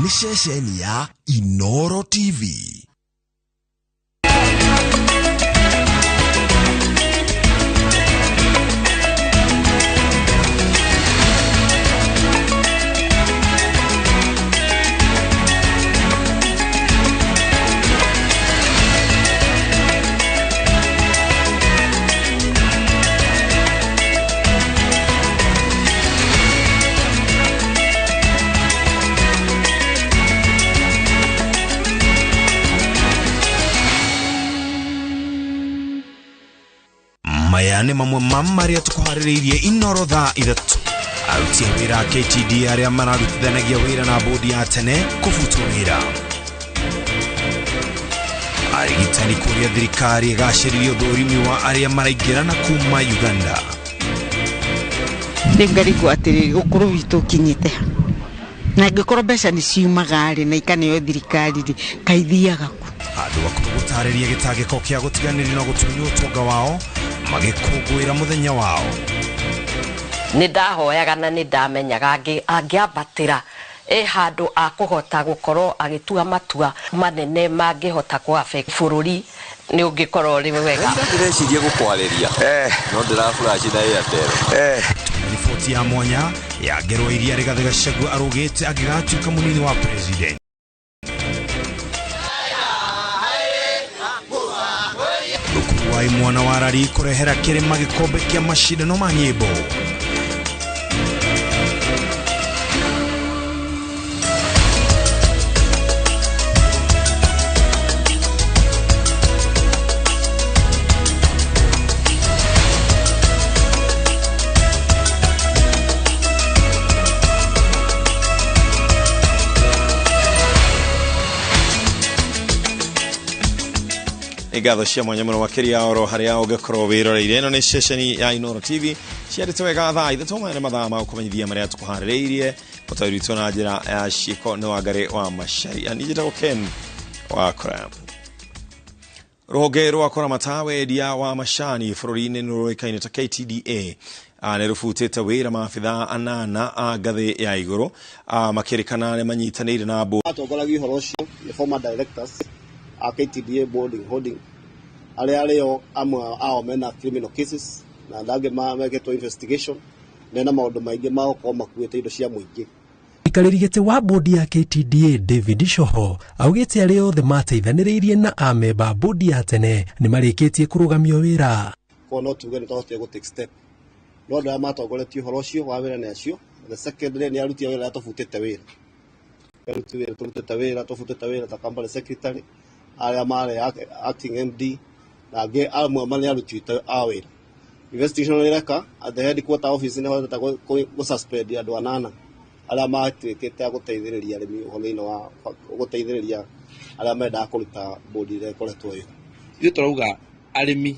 ni ceceni ya Inooro TV. Mayane mamwe mamaria tukuhariririe Inooro Thaa Ithatu. Aruti wira KTD aria mararutithanagia wira na bodi ya tene kufutwo wira. Arigitani kuria thirikari igaciririo thurimi wa aria maraingira na kuma Uganda. Ndingari gwatiriri ukuru witu kinyite. Na ngikoro mbeca ni ciumagari na ikaneo thirikari kaithiaga ku. Andu bakugutariria gitagiko kia gutiganiri na gutunywo utonga wao magikungwira muthenya wao. Nidahoyaga na nidamenyaga angiambatira handu akuhota gukorwo agitua matua manene mangihota kuaffect bururi ni ungikorwo ri wega. Ndĩreciria gũkwariria no ndĩrafurashi na Airtel. Riboti ya mwanya ya ngero iria Rigathi Gachagua arugite agigatuika munini wa president. Wai mwana wa rari kurehera kirema gikombe kia mashindano ma nyimbo. Igatho cia mwanya muno makiria oro haria ugekoro wiroreire ino ni ceceni ya Inooro TV ciarite wega Thaa Ithatu mwana mathaa ma kumenyithia maria tukuhaririirie utawirito na njira ya Shiko no Wangari wa Machari anijita Ken wa Kora roge rwa Kora matawe dia wa mashani bururi-ini nuroikaine ta KTDA nerufutite wira maabitha anana a ngathi ya iguru makirikana ne manyitanire na bo atongoragi horocio the former directors KTDA boarding holding aleo amwe ao mena criminal cases na ndage mageto investigation nena maundu maingi mao kwa makuite indo cia muingi. Ikarigite wa bodi ya KTDA David Shoho augite aleo the mateithaniririe na ameba bodi ya tene ni marikitie kurugamio wira ko no tuge nitote go take step no nda matongoretio horocio wa wira nacio the secondary ni aruti wira atofutete wira tofutete wira ta company secretary aria mare acting MD na ge almo mali arutuite awira investigation ireka at the headquarter office ni hota go suspend andu anana aria matwikite guteithiriria arimi uhoro-ini wa guteithiriria aria menda kuruta bodi ire koretwo yo ithu turauga arimi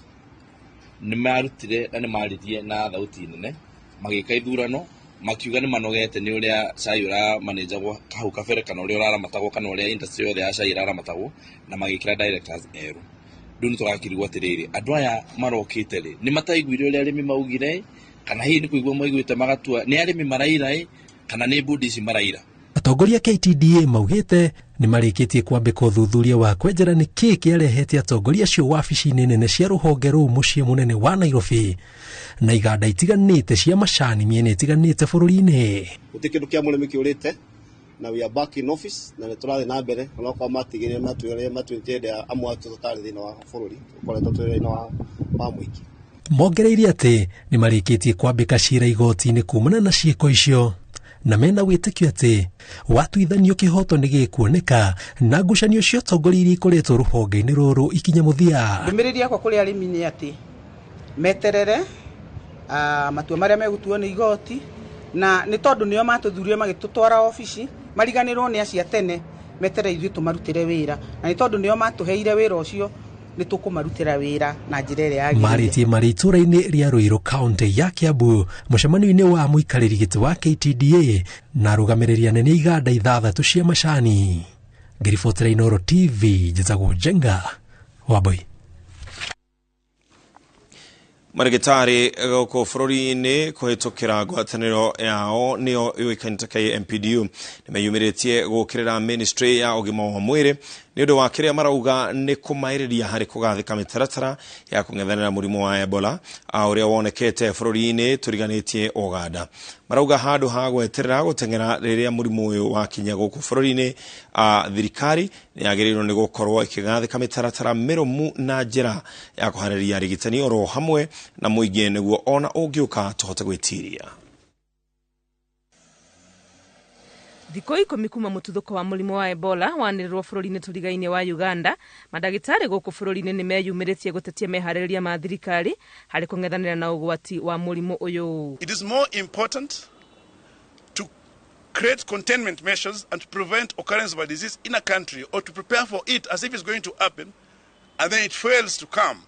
ni marutire na ni maririe na thauti nene magika ithurano makiuga ni manogete ni uria Sayura manager gwa hau kabere kana uria uraramatago kana uria industry yothe ya Sayura iraramatago na magikira directors eru nduni tugakirigwa tiriri andu aya marokite ri ni mataiguire uria arimi maugire kana hii ni kuigwa maiguite magatua ni arimi maraira kana ni bodi ici maraira. Atongoria KTDA maugite ni marikitie kwambika uthuthuria wa kwenjera ni kiki arehete atongoria cio wabici-ini nene cia ruhonge ruu mucii munene wa Nairobi na iganda itiganite cia macani miene itiganite bururi-ini. Utikindu kia murimi kiurite na we are back in office na turathi na mbere no kwa matigire matwitende amwe tutari thina wa bururi ukoretwo twira-ini wa muingi. Mongereirie ati ni marikitie kwambika cira igoti-ini kumana na ciiko icio na mena witikio ati watuithanio kihoto ni gikuoneka na ngucanio cio atongoria iria ikoretwo ruhonge-ini ruru ikinya muthia. Ndumiriria kwa kuri arimi ni ati meterere matua maria megutuo ni igoti na ni tondu nio matuthurio magitutwara ofici mariganirwo ni acia tene metere ithu tumarutire wira na ni tondu nio matuheire wira ucio ni tukumarutira wira na njira ria yagirire. Maritie maritura-ini ria Ruiru county ya Kiambu mucemanio-ini wa muikariri giti wa KTDA na rugamiriria nene iganda ithathatu cia macani. Ngiribotera Inooro TV njitagwo Jenga Waboi. marigitari goko furori-ini kuhitukira ngwataniro yao nio yuikanite KMPDU nimeyumiritie gukirira ministry ya ugima wa mwiri ni undu wa kiria marauga ni kumairiria hari kugathika mitaratara ya kung'ethanira murimu wa Ebola uria wonekete furori-ini turiganitie Uganda. Marauga handu ha gweterera guteng'era riria murimu uyu wakinya guku furori-ini thirikari ni yagirirwo ni gukorwo ikigathika mitaratara mirumu na njira ya kuhariria rigitani oro hamwe na muingi niguo ona ungiuka tuhote gwitiria. Thiko 10 kuma mututhuko wa murimu wa Ebola wanirwo furori-ini turigaine wa Uganda, madagitari guku furori-ini ni meyumiritie gutetia mehaririria ma thirikari hari kung'ethanira na ugwati wa murimu uyu. It is more important to create containment measures and to prevent occurrence of a disease in a country, or to prepare for it as if it's going to happen and then it fails to come,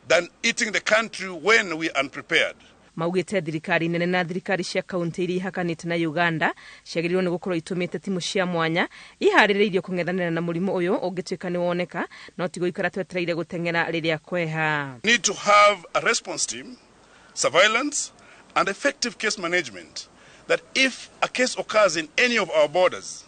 than eating the country when we are unprepared. Maugite thirikari nene na thirikari cia kaunti iria ihakanite na Uganda ciagiriirwo ni gukorwo itumite timu cia mwanya ihaririirio kung'ethanira na murimu uyu ungituika ni woneka no tigo ikara twetereire guteng'era riria kweha. Need to have a response team, surveillance and effective case management, that if a case occurs in any of our borders,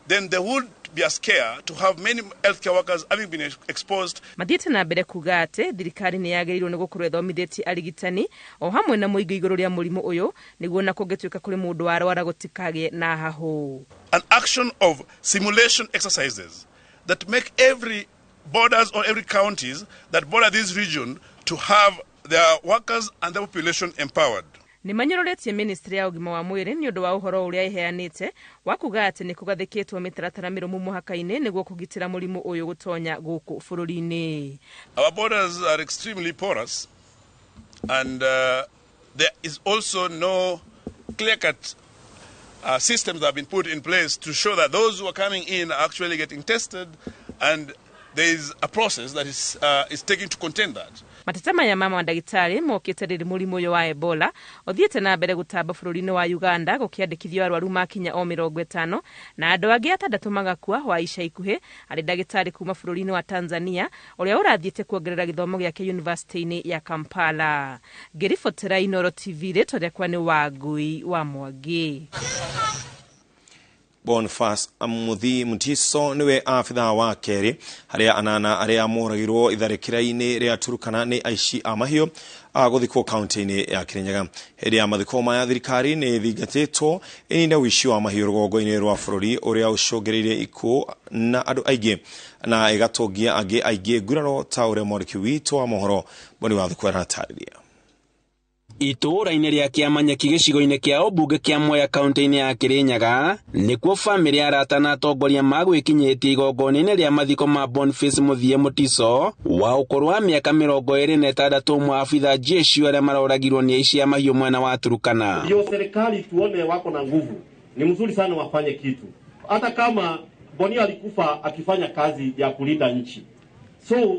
then there would be a scare to have many healthcare workers having been exposed. Mathiete na mbere kuga ati thirikari ni yagirirwo ni gukorwo ithomithetie arigitani o hamwe na muingi iguru ria murimu uyu niguo na kungituika kuri mundu warwara gutikagie na hahu. An action of simulation exercises that make every borders or every counties that border this region to have their workers and the population empowered. Ni manyororetie ministry ya ugima wa mwiri ni undu wa uhoro uria iheanite wa kuga ati ni kugathikitwo mitaratara mirumu muhaka-ini niguo kugitira murimu uyu gutonya guku furori-ini. Our borders are extremely porous and there is also no clear-cut systems that have been put in place to show that those who are coming in are actually getting tested, and there is a process that is taken to contain that. Matetema ya mama wa ndagitari mokite riri murimu uyu wa Ebola othiete na mbere gutamba furori-ini wa Uganda gukiandikithio arwaru makinya o 50 na andu angi 6 magakua wa ica ikuhi ari ndagitari kuma furori-ini wa Tanzania uria urathiete kuongerera githomo giake university-ini ya Kampala. Ngiribotera Inooro TV ritorekwa ni Wangui wa Mwangi. Boniface Amuthi Mutiso niwe afitha wa keri haria anana aria moragirwo itharikira-ini ria Turukana ni aici a mahio guthikwo kaunti-ini ya Kirinyaga. Hĩndĩ ya mathiko maya thirikari ni thingatĩtwo ĩnine ũici wa mahio rũgongo-inĩ rwa bũrũri ũrĩa ũcũngĩrĩirie ikuũ na andũ aingĩ na ĩgatongia angĩ aingĩ nguraro ta ũrĩa mwandĩki witũ wa mohoro Boni wa Thukũ aratarĩria. Itura-ini ria Kiamanyeki gicigo-ini kia obunge kia Mwea kaunti-ini ya Kirinyaga nikuo family arata na atongoria magwikinyitie igongona-ini ria mathiko ma Boniface Muthie Mutiso wa ukuru wa miaka 26 mwabitha jeshi aria maroragirwo ni aici a mahiũ mwena wa Turukana. Ndio serikali tuone wako na nguvu, ni mzuri sana wafanye kitu, hata kama Boni alikufa akifanya kazi ya kulinda nchi. So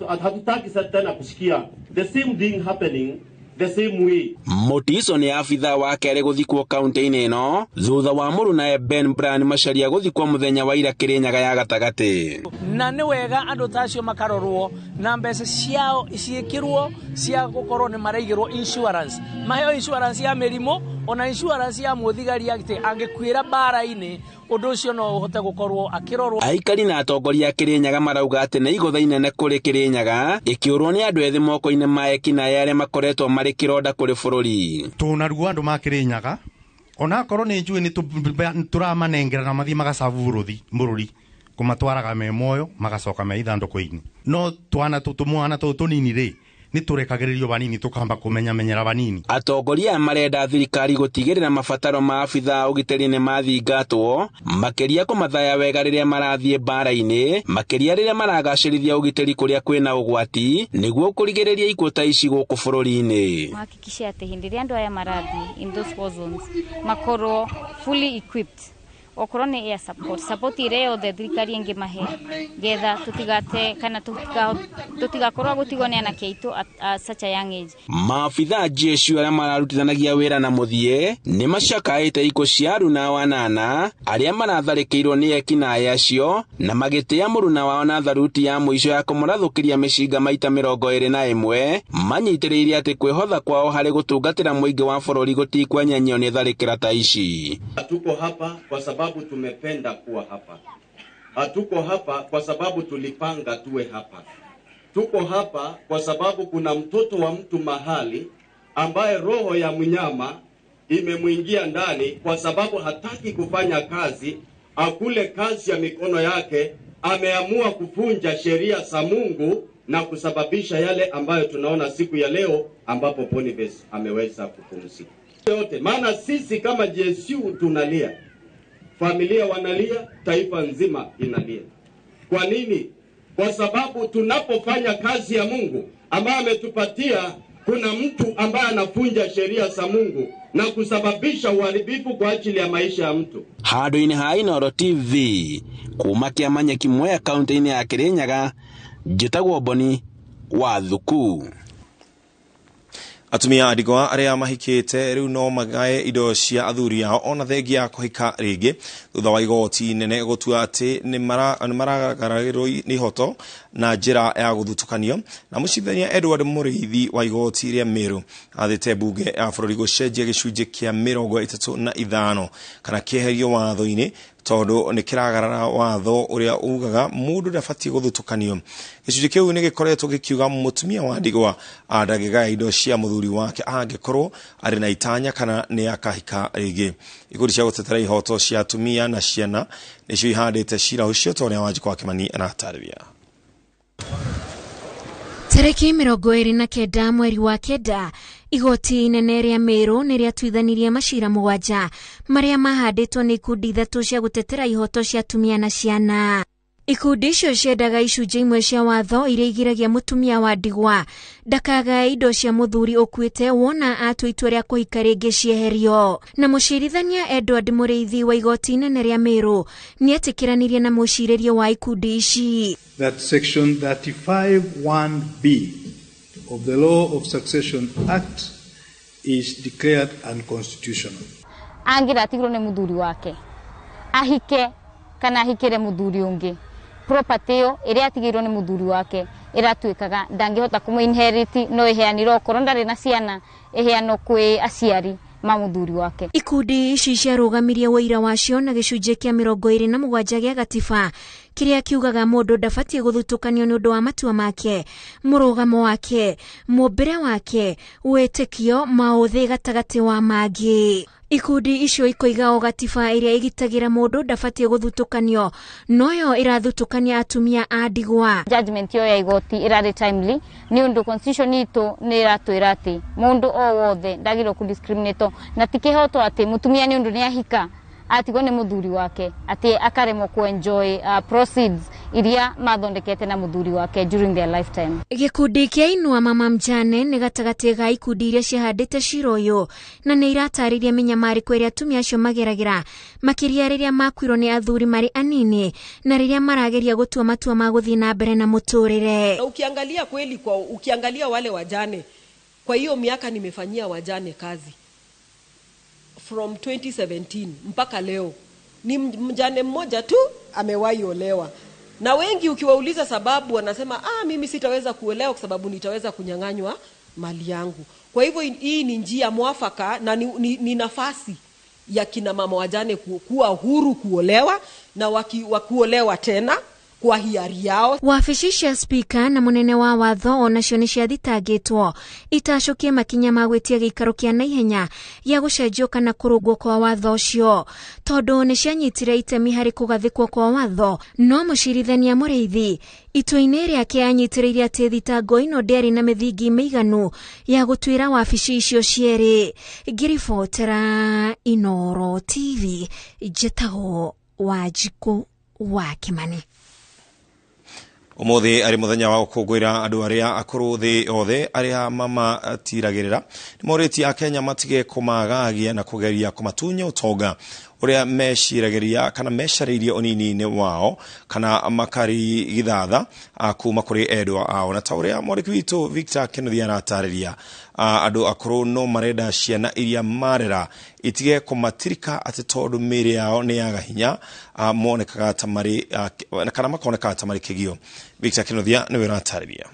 hatutaki tena kusikia the same thing happening the same way. Mutiso ni afitha wa kere guthikwo kaunti-ini ino thutha wa Muruna Ben Brand Macharia guthikwo muthenya wa ira Kirinyaga ya gatagati. Na ni wega andu tacio makarorwo na mbeca ciao ciikirwo cia gukorwo ni maraigirwo insurance, maheo insurance ya mirimo ona insurance ya muthigari agite angikwira bara-ini undu ucio no uhote gukorwo akirorwo. Aikari na atongoria Kirinyaga marauga ati ni igotha inene kuri Kirinyaga ikiurwo ni andu ethi moko-ini ma ekina yare makoretwo mari kironda kuri bururi. Tunarua andu ma Kirinyaga ona korwo ni njui ni turamanengera na mathie magacabu bururi kumatwaraga me moyo magacoka me ithanduku-ini, no twana tutumwana tunini ri ni turekagiririo banini tukamba kumenya menyera banini. Atongoria marenda thirikari gutigirira mabataro ma afitha ugiteri ni mathingatwo makiria kumathaya wega riria marathie bara-ini makiria riria maragacirithia ugiteri kuria kwina ugwati niguo kurigiriria ikuũ ta ici guku bururi-ini. Hakikisha ati hindi ria andu aya marathi in those war zones makoro fully equipped. okorwo nĩ air support ĩrĩa yothe thirikari ĩngĩmahe getha tũtigate kana tũtigakorwo gũtigwo nĩ anake aitũ at such a young age. Maabitha jeshi arĩa mararutithanagia wĩra na mũthie nĩ macakaĩte iko cia aruna wanana arĩa maratharĩkĩirwo nĩ ekinaĩ acio na magĩtĩa mũruna wao na tharuti ya mũico ya kũmũrathũkĩria mĩcinga maita 21 manyitĩrĩire atĩ kwĩhotha kwao harĩ gũtungatĩra mũingĩ wa bũrũri gũtikwenyanyio nĩ tharĩkĩra ta ici. Hatuko hapa kwa sababu tumependa kuwa hapa. Hatuko hapa kwa sababu tulipanga tuwe hapa. Tuko hapa kwa sababu kuna mtoto wa mtu mahali ambaye roho ya mnyama imemwingia ndani kwa sababu hataki kufanya kazi, akule kazi ya mikono yake, ameamua kufunja sheria za Mungu na kusababisha yale ambayo tunaona siku ya leo ambapo Boniface ameweza kupumzika. Yote maana sisi kama JSU tunalia, familia wanalia, taifa nzima inalia. Kwa nini? Kwa sababu tunapofanya kazi ya Mungu ambaye ametupatia, kuna mtu ambaye anafunja sheria za Mungu na kusababisha uharibifu kwa ajili ya maisha ya mtu. Handũ-inĩ ha Inooro TV kuma kĩama kĩmwe kaunti-inĩ ya Kirinyaga, njĩtagwo Boni wa Thuku. Atumia adigwa aria mahikite riu no magae indo cia athuri yao ona thengia kuhika ringi thutha wa igoti nene gutua ati ni maragaragirwo ni hoto na njira ya guthutukanio na mucithania Edward Muriithi wa igoti ria Meru athite bunge ya bũrũri gucenjia gicunjĩ kia 35 kana kieherio watho-ini tondu ni kiragarara watho uria ugaga mundu ndabati guthutukanio. Gicunjĩ kiu ni gikoretwo gikiuga mutumia wa ndigwa adagega indo cia muthuri wake angikorwo ari na itanya kana ni akahika ringi. Ikundi cia gutetera ihoto cia atumia na ciana nicio ihandite cira ucio tondu wa Njiko Kimani anatarĩria. Tarĩki 29 mweri wa kenda igoti inene rĩa Meru nĩ rĩatuithanirie macira 7 marĩa mahandĩtwo nĩ ikundi 3 cia gutetera ihoto cia atumia na ciana. Ikundi icio ciendaga icunjĩ imwe cia watho iria igiragia mutumia wa ndigwa ndakagae indo cia muthuri ũkuĩte wona atua itua rĩa kũhika rĩngĩ cieherio. Na mũcirithania Edward Muriithi wa igoti inene rĩa Meru nĩ etĩkĩranirie na mũcirĩrio wa ikundi ici. That section 35(1)(b) of the Law of Succession Act is declared unconstitutional. Angĩratigirwo nĩ muthuri wake ahike kana ahikire muthuri ungi, property yo ĩrĩa atigirwo nĩ muthuri wake iratuĩkaga ndangĩhota kũmũinherit, no iheanirwo okorwo ndarĩ na ciana iheanwo kwĩ aciari ma muthuri wake. Ikundi ici ciarũgamirie ũira wacio na gĩcunjĩ kĩa 27 gĩa gatiba kĩrĩa kiugaga mũndũ ndabatie gũthutukanio nĩ ũndũ wa matua make, mũrũgamo wake, mũmbĩre wake, wĩtĩkio, maũthĩ gatagatĩ wa mangĩ. Ikundi icio ikoiga o gatiba ĩrĩa igitagira mũndũ ndabatie gũthutukanio noyo irathutukania atumia a ndigwa. Judgment yo ya igoti irarĩ timely ni ũndũ constitution itũ nĩ iratwĩra atĩ mũndũ o wothe ndagĩrĩirwo kudiscriminate na tikihoto atĩ mutumia nĩ ũndũ nĩ ahika atigwo nĩ muthuri wake atĩ akaremwo kuenjoy proceeds iria mathondekete na muthuri wake during their lifetime. Gikundi kĩa Inua Mama Mjane nĩ gatagatĩ ga ikundi iria ciahandĩte cira ũyũ na nĩ iratarĩria mĩnyamarĩko ĩrĩa atumia acio mageragĩra makĩria rĩrĩa makuirwo nĩ athuri marĩ anini na rĩrĩa marageria gũtua matua ma gũthiĩ na mbere na mũtũrĩre. Ukiangalia kweli ukiangalia wale wajane, kwa hiyo miaka nimefanyia wajane kazi from 2017 mpaka leo ni mjane mmoja tu amewahi olewa, na wengi ukiwauliza sababu wanasema mimi sitaweza kuolewa kwa sababu nitaweza kunyang'anywa mali yangu. Kwa hivyo hii ni njia mwafaka na ni nafasi ya kina mama wajane kuwa huru kuolewa na wakuolewa tena kwa hiari yao. Wabicisha spika na munene wa watho onacio nĩ ciathitangĩtwo itacokie makinya ma gwĩtia gĩikaro kĩa naihenya gĩa gũcenjio kana kũrũngwo kwa watho ũcio tondũ nĩ cianyitire itemi harĩ kũgathĩkwo kwa watho. No mũcirithania Muriithi itua-inĩ rĩake anyitĩrĩire atĩ thitango ĩno ndĩarĩ na mĩthingi mĩiganu ya gũtuĩra wabici icio cierĩ. Ngiribotera Inooro TV, njĩtagwo Wanjikũ wa Kimani. Umuthi ari muthenya wa gũkũngũĩra andũ arĩa akũrũ thĩ yothe arĩa mamatiragĩrĩra nĩ morĩtie Akenya matige kũmagagia na kũgeria kũmatunya ũtonga uria meciragiria kana mecaririe onini-ini wao kana makari githatha kuma kuri endwa ao. Na ta uria mwandiki witu Victor Kennedy aratariria, andu akuru no marenda ciana iria marera itige kumatirika ati tondu mĩĩrĩ yao ni yaga hinya, monekaga ta mari kana makoneka ta mari kigio. Victor Kennedy niwe aratariria.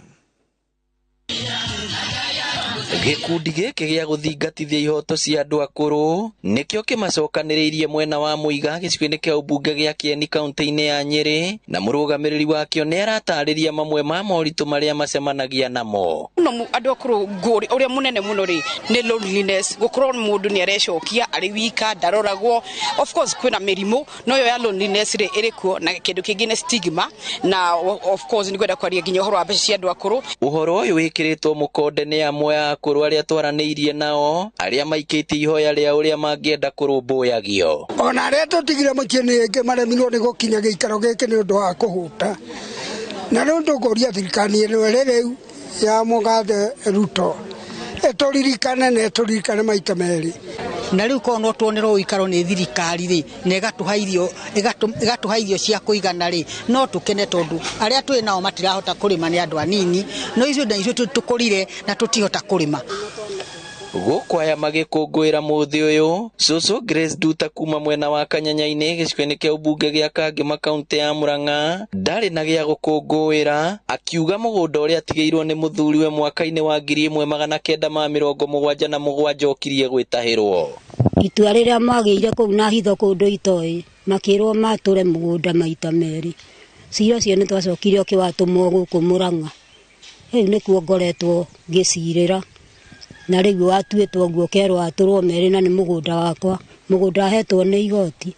Gikundi giki gia guthingatithia ihoto cia andu akuru nikio kimacokaniriirie mwena wa Muiga gicigo-ini kia ubunge gia Kieni kaunti-ini ya Nyeri, na murugamiriri wakio ni aratariria mamwe ma moritu maria macemanagia namo. No andu akuru nguri uria munene muno ri ni loneliness, gukorwo mundu ni arecokia ari wika ndaroragwo. Of course kwina mirimu no yo ya loneliness ri irikuo, na kindu kingi ni stigma, na of course ni gwenda kwaria nginya uhoro wa mbeca cia andu akuru. Uhoro uyu wikiritwo mukonde ni amwe ya akuru aria twaraniirie nao aria maikitie ihoya ria uria mangienda kurumbuagio. Ona aria tutigire makini nge maremirwo ni gukinya giikaro giki ni undu wa kuhuta, na riu ndukuria thirikari ino riu ya Mugathe Ruto eturirikane na eturirikane maita meri. Na riu kono tuonerwo ikaro ni thirikari ri na igatuha irio cia kuigana ri no tukene tondu aria twi nao matirahota kurima ni andu anini, no icio na icio tukurire na tutihota kurima. Gukwaya magikungwira muthi uyu Susu Grace Duta kuma mwena wa Kanyanya-ini gicigo-ini kia ubunge gia Kangema kaunti ya Murang'a ndari na gia gukungwira, akiuga mugunda uria atigeirwo ni muthuriwe mwaka-ini wa 1977 okirie gwitahirwo. Itua riria magire kuu na hitho kundu itoi makirwo mature mugunda maita meri, ciro cio ni twacokire okiwatumwo guku Murang'a. Riu nikuo ngoretwo ngicirira, na riu watuitwo guo kerwo aturwo meri na ni mugunda wakwa, mugunda hetwo ni igoti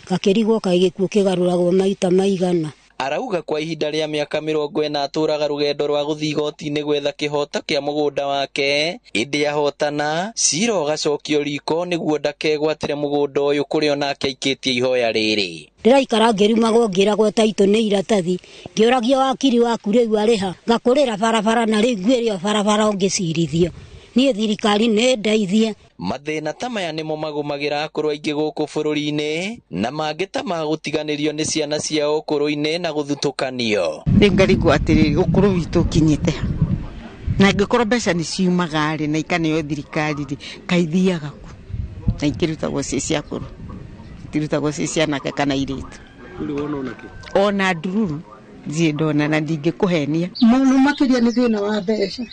gakirigwo kaigikuo kigaruragwo maita maigana. Arauga kwa ihinda ria miaka 40 aturaga rugendo rwa guthii igoti-ini gwetha kihoto kia mugunda wake, indi ahotana ciro gacokio riko niguo ndakegwatire mugunda uyu kuri onake aikitie ihoya riri. Ndiraikara ngirumagwo ngiragwo taito ni iratathi, ngiuragia wakiri waku riu ariha ngakurira barabara na riu ngwirio barabara ngicirithio ni thirikari ne ndeithie. Mathina ta maya nimo magumagira akuru aingi guku bururi-ini na mangita magutiganirio ni ciana ciao ukuru-ini na guthutukanio. Ngarigwo atiri ukuru witu kinyite na ngikorwo mbeca ni ciumaga ri na ikaneo thirikari ri kaithiaga ku na ikirutagwo cia akuru itirutagwo cia nake kana iritu uri wona onake ona ndururu zie ndona na ndingikuhenia muno makiria ni thina wa mbeca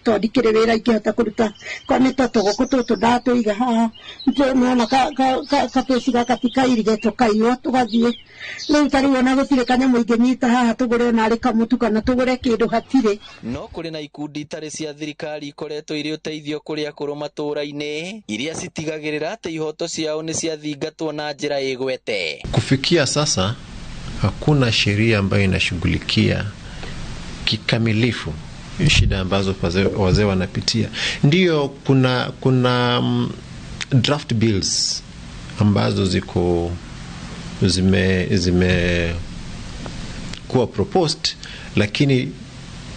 twandikire wira ingihota kuruta kwa ni totogoko tutu ndatuiga haha ntiona ka pesi gakatika irigeto kaiyo tugathie riu tari wona gutire kanyamu inginyita haha tugure na rika mutu kana tugure kindu hatire. No kuri na ikundi tari cia thirikari ikoretwo iri uteithio kuri akuru matura-ini iria citigagirira ati ihoto ciao ni ciathingatwo na njira igwete. Kufikia sasa hakuna sheria ambayo inashughulikia kikamilifu shida ambazo wazee wanapitia. Ndio kuna draft bills ambazo ziko zime kuwa proposed, lakini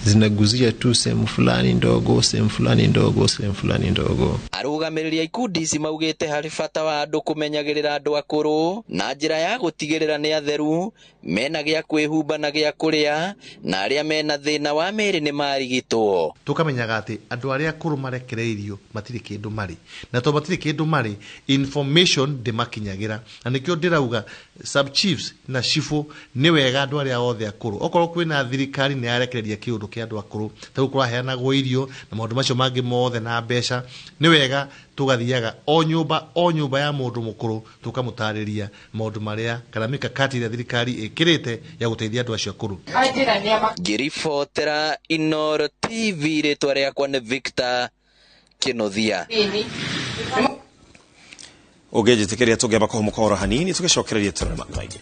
zinaguzia tu sehemu fulani ndogo, sehemu fulani ndogo, sehemu fulani ndogo. Arugamiria ikundi ici maugite hari bata wa andu kumenyagirira andu akuru na njira ya gutigirira ni atheru, mena gia kwihumba na gia kuria, na aria mena thina wa miri ni marigitwo. Tukamenyaga ati andu aria akuru marekereirio matiri kindu mari, na to matiri kindu mari information ndimakinyagira, na nikio ndirauga sub chiefs na chifu ni wega andu aria othe akuru okorwo kwina thirikari ni arekereria kiundu kia andu akuru ta gukora heanagwo irio na maundu macio mangi mothe na mbeca, ni wega tugathiaga o nyumba ya mundu mukuru tukamutariria maundu maria kana mikakati ya thirikari ikirite ya guteithia andu acio akuru. Ngiribotera Inooro TV ritwa riakwa ni Victor Kinothia. Ugejitikiria tugeba ko mukoro hanini tugicokereria turema maingi.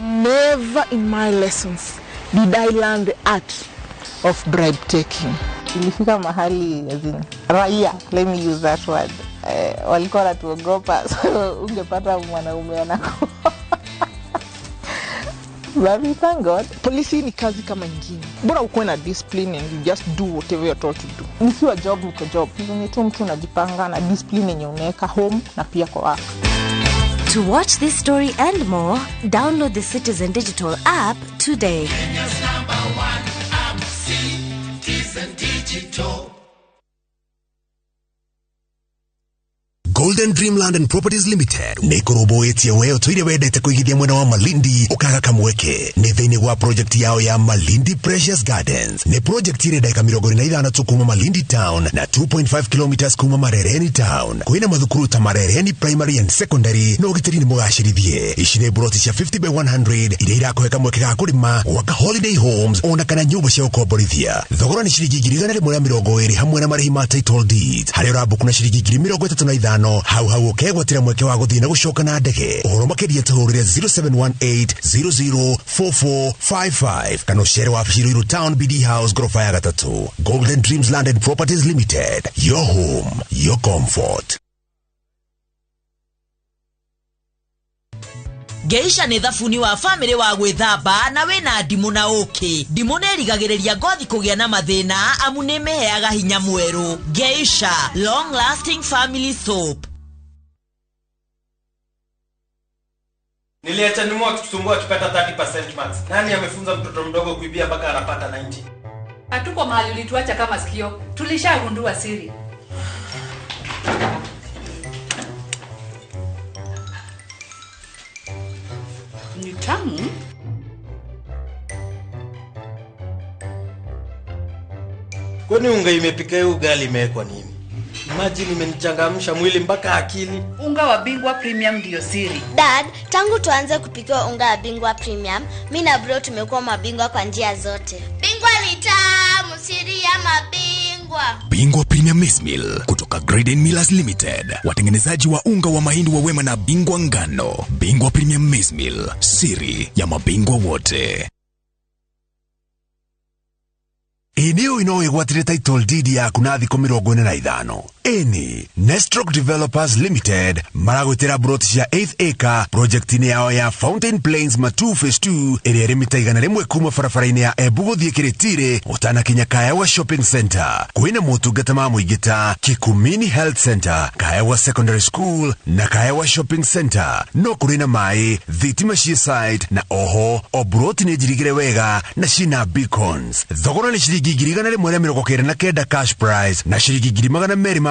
Never in my lessons did I learn the art of bribe taking. Ilifika mahali raia, let me use that word, walikuwa wanatuogopa, so ungepata mwanaume anako But we thank God. Polisi ni kazi kama ingine. Bora ukuwe na discipline and you just do whatever you're told to do. Nikiwa job niko job. Ni tu mtu unajipanga na discipline yenye unaweka home na pia kwa work. To watch this story and more, download the Citizen Digital app today. Kenya's #1 app, Citizen Digital. Golden Dreamland and Properties Limited nikoroboetie weo tuire wedete kuigithia mwena wa Malindi ukaga kamweke ni thini wa project yao ya Malindi Precious Gardens. Ni project ire dakika 25 tu kuma Malindi Town na 2.5 kilometers kuma Marereni Town. Kuina mathukuru ta Marereni Primary and Secondary no gitirini mugashirithie ishine broti cia 50 by 100 ire irakweka mweke ga kurima waka holiday homes ona kana nyumba cia ukomborithia. Thogora ni shilingi 120 hamwe na marĩhi ma title deeds. Harĩa ũrambuku na shilingi 35 hau ukegwatira mweke wa guthina gucoka na ndege. Uhoro makiria tuhurire 0718004455 kana ucere wa Inooro Town BD House gorofa ya 3. Golden Dreams Land and Properties Limited, your home, your comfort. Geisha ni thafuni wa family wa gwithamba na wina ndimu na uki. Ndimu nerigagiriria ngothi kugia na mathina amu nimeheaga hinya mweru. Geisha, long lasting family soap. Niliacha nyuma akitusumbua akipata 30% max. Nani amefunza mtoto mdogo kuibia mpaka anapata 90? Hatuko mahali ulituacha kama sikio. Tulishagundua siri. Ni tamu. Kwani unga imepika ugali imewekwa nini? Imagine imenichangamsha mwili mpaka akili. Unga wa Bingwa Premium ndio siri. Dad, tangu tuanze kupika unga wa Bingwa Premium, mimi na bro tumekuwa mabingwa kwa njia zote. Bingwa ni tamu, siri ya mabingwa. Bingwa Premium Maize Meal kutoka Graden Millers Limited, watengenezaji wa unga wa mahindi wa Wema na Bingwa ngano. Bingwa Premium Maize Meal, siri ya mabingwa wote. Eneo inoegwatire title deed ya kunathi 45. Eni Nestrock Developers Limited maragwitira broti cia 8th acre project ni yao ya Fountain Plains Matu Phase 2 iri rimita 100 kuma barabara-ini ya Embu guthie Kiritiri utana kinya Kaewa Shopping Center. Kuina motungata ma muigita Kikumini Health Center, Kaewa Secondary School na Kaewa Shopping Center. No kurina mai thitima cia site na oho obroti ni jirigire wega na shina beacons. Thogora ni shilingi 129 cash price na shilingi 230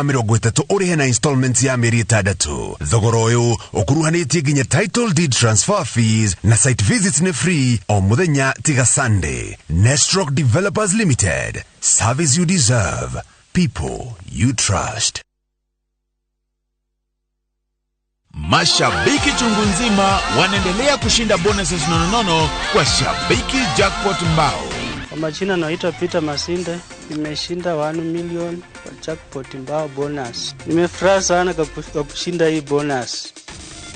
urihe na installments ya mieri 3. Thogora uyu ukuruhanitie nginya title deed transfer fees na site visits ni free o muthenya tiga Sunday. Nestrock Developers Limited, service you deserve, people you trust. Mashabiki chungu nzima wanaendelea kushinda bonuses nonono kwa Shabiki Jackpot Mbao. Kwa majina naitwa Peter Masinde, nimeshinda 1 million kwa Jackpot Mbao bonus. Nimefurahi sana kwa kushinda hii bonus.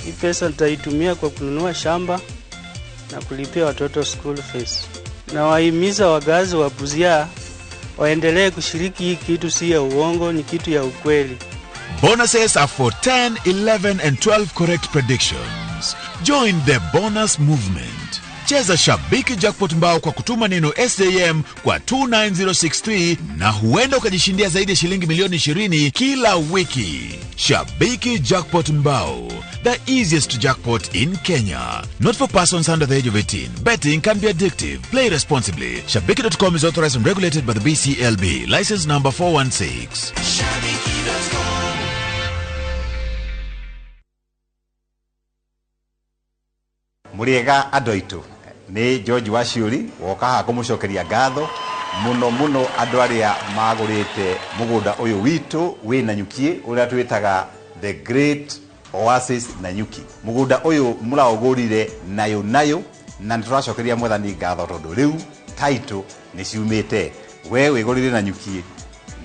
Hii pesa nitaitumia kwa kununua shamba na kulipia watoto school fees. Na wahimiza wagazi wa Busia waendelee kushiriki hii kitu, si ya uongo, ni kitu ya ukweli. Bonuses are for 10, 11 and 12 correct predictions. Join the bonus movement. Cheza Shabiki Jackpot Mbao kwa kutuma neno SJM kwa 29063 na huenda ukajishindia zaidi ya shilingi milioni 20 kila wiki. Shabiki Jackpot Mbao, the easiest jackpot in Kenya. Not for persons under the age of 18. Betting can be addictive. Play responsibly. Shabiki.com is authorized and regulated by the BCLB. License number 416. Shabiki.com. Muriega adoitu ni George Washiuri woka ha kumucokeria ngatho muno andu aria magurite mugunda uyu witu wi Nanyuki uria twitaga the Great Oasis Nanyuki. Mugunda uyu muraugurire nayo na nituracokeria mwathani ngatho tondu riu title ni ciumite. We wigurire Nanyuki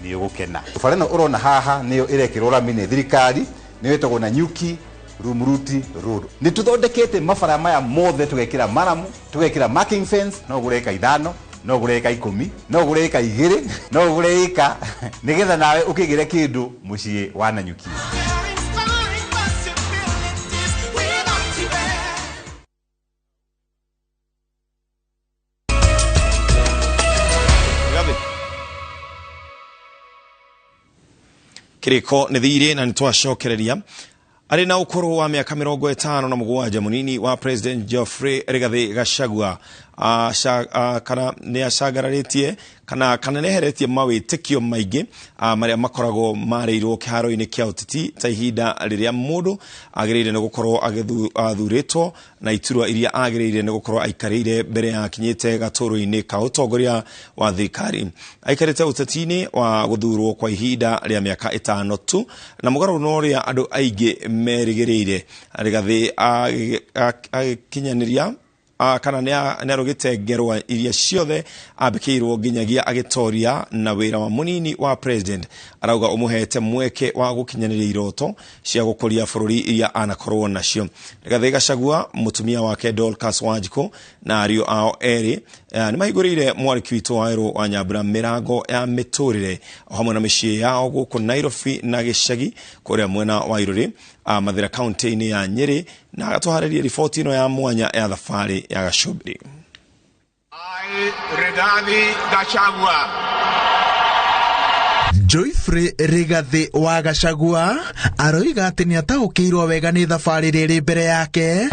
ni ugukena. Bareno urona haha niyo irekirwo ramine thirikari ni wetagwo Nanyuki Rumuruti Road. Ni tuthondekete mabara maya mothe tugekira maramu, tugekira marking fence, no gureka 5, no gureka 10, no gureka 2, no gureka nigetha nawe ukigire kindu mucii wa Nanyuki. kiriko nĩ thirĩ na nĩtwacokereria arĩ na ũkũrũ wa mĩaka 57 mũnini wa President Geoffrey Rigathi Gachagua kana nĩ acagararĩtie kana nĩeheretie mawĩtĩkio maingĩ marĩa makoragwo marĩirwo kĩharo-inĩ kĩa ũteti ta ihinda rĩrĩa mũndũ agĩrĩire nĩ gũkorwo athurĩtwo na iturwa iria agĩrĩire nĩ gũkorwo aikarĩire mbere ya kinyĩte gatũrũ-inĩ ka ũtongoria wa thirikari. Aikarĩte ũteti-inĩ wa gũthurwo kwa ihinda rĩa mĩaka 5 tu na mũgarũ na ũrĩa andũ aingĩ merĩgĩrĩire. Rigathi agĩkinyanĩria kana nĩarũgĩte ngerwa iria ciothe ambĩkĩirwo nginyagia agĩtoria na wĩra wa mũnini wa president. Arauga ũmũhete mweke wa gũkinyanĩria iroto cia gũkũria bũrũri iria anakorwo nacio. Rigathi Gachagua, mũtumia wake Dorcas Wanjiku na ariũ ao erĩ nĩmahingũrĩire mwarĩki witũ wa Erũ wa Nyambura mĩrango ya mĩtũrĩre hamwe na mĩciĩ yao gũkũ Nairobi na gĩcagi kũrĩa mwena wa Irũrĩ Mathira kaunti-inĩ ya Nyeri na agatũharĩria riboti ĩno ya mwanya ya thabarĩ ya Gachubiri. Rigathi Gachagua. Geoffrey Rigathi wa Gachagua aroiga atĩ nĩataũkĩirwo wega nĩ thabarĩ rĩrĩ mbere yake,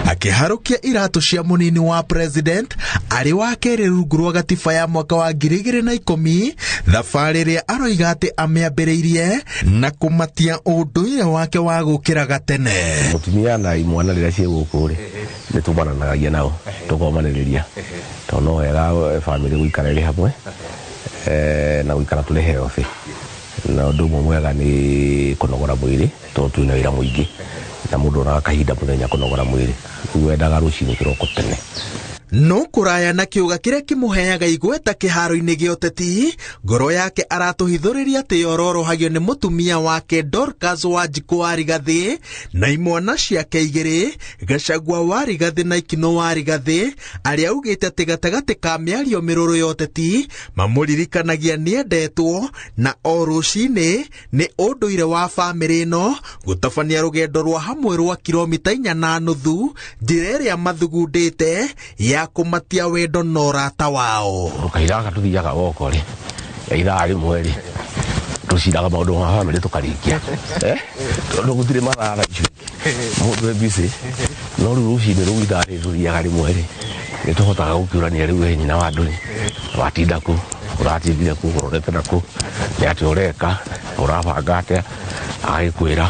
akiharukia iratu cia munini wa president ari wa kerĩ rungu rwa gatiba ya mwaka wa 2010, thabarĩ ĩrĩa aroiga atĩ amĩambĩrĩirie na kũmatia ũndũire wake wa gũkĩra gatene. Mutumia na imwana rĩrĩa ciĩ gũkũ rĩ nĩtũmananagia nao tũkomanĩrĩria tondũ no wega family gũikara ĩrĩ hamwe na gũikara tũrĩ healthy na ũndũ ũmwe mwega nĩ kũnogora mwĩrĩ tondũ twĩna wĩra mũingĩ na mũndũ na kahinda mũthenya kũnogora mwĩrĩ wendaga rũcinĩ kĩroko tene. No kũraya na kĩũga kĩrĩa kĩmũheaga igweta kĩharo-inĩ gĩa ũteti, ngoro yake aratũhithũrĩria atĩ yororohagio nĩ mũtumia wake Dorcas Wanjiku wa Rigathi na imwana ciake igĩrĩ, Gachagua wa Rigathi na Ikino wa Rigathi, arĩa augĩte atĩ gatagatĩ ka mĩario mĩrũrũ ya ũteti mamũririkanagia nĩendetwo na o rũcinĩ nĩ ũndũire wa bamĩrĩ ĩno gũtabania rũgendo rwa hamwe rwa kilomita 4.5, njĩra ĩrĩa mathugundĩte ya kumatia wendo na ũrata wao. Kahinda tuthiaga goko ri ya ithaa rĩmwe ri tuciraga maũndũ ma bamĩrĩ tũkarĩkia tondũ gũtirĩ mathaa icio mũndũ busy no rĩu rũcinĩ rũu ithaa rĩrĩ tuthiaga rĩmwe ri nĩtũhotaga gũkiũrania rĩu nyina wa ndũrĩ watinda kũ ũratindire kũ ũrorete nakũ nĩ atĩ ũreka ũrabanga atĩa agĩkwĩra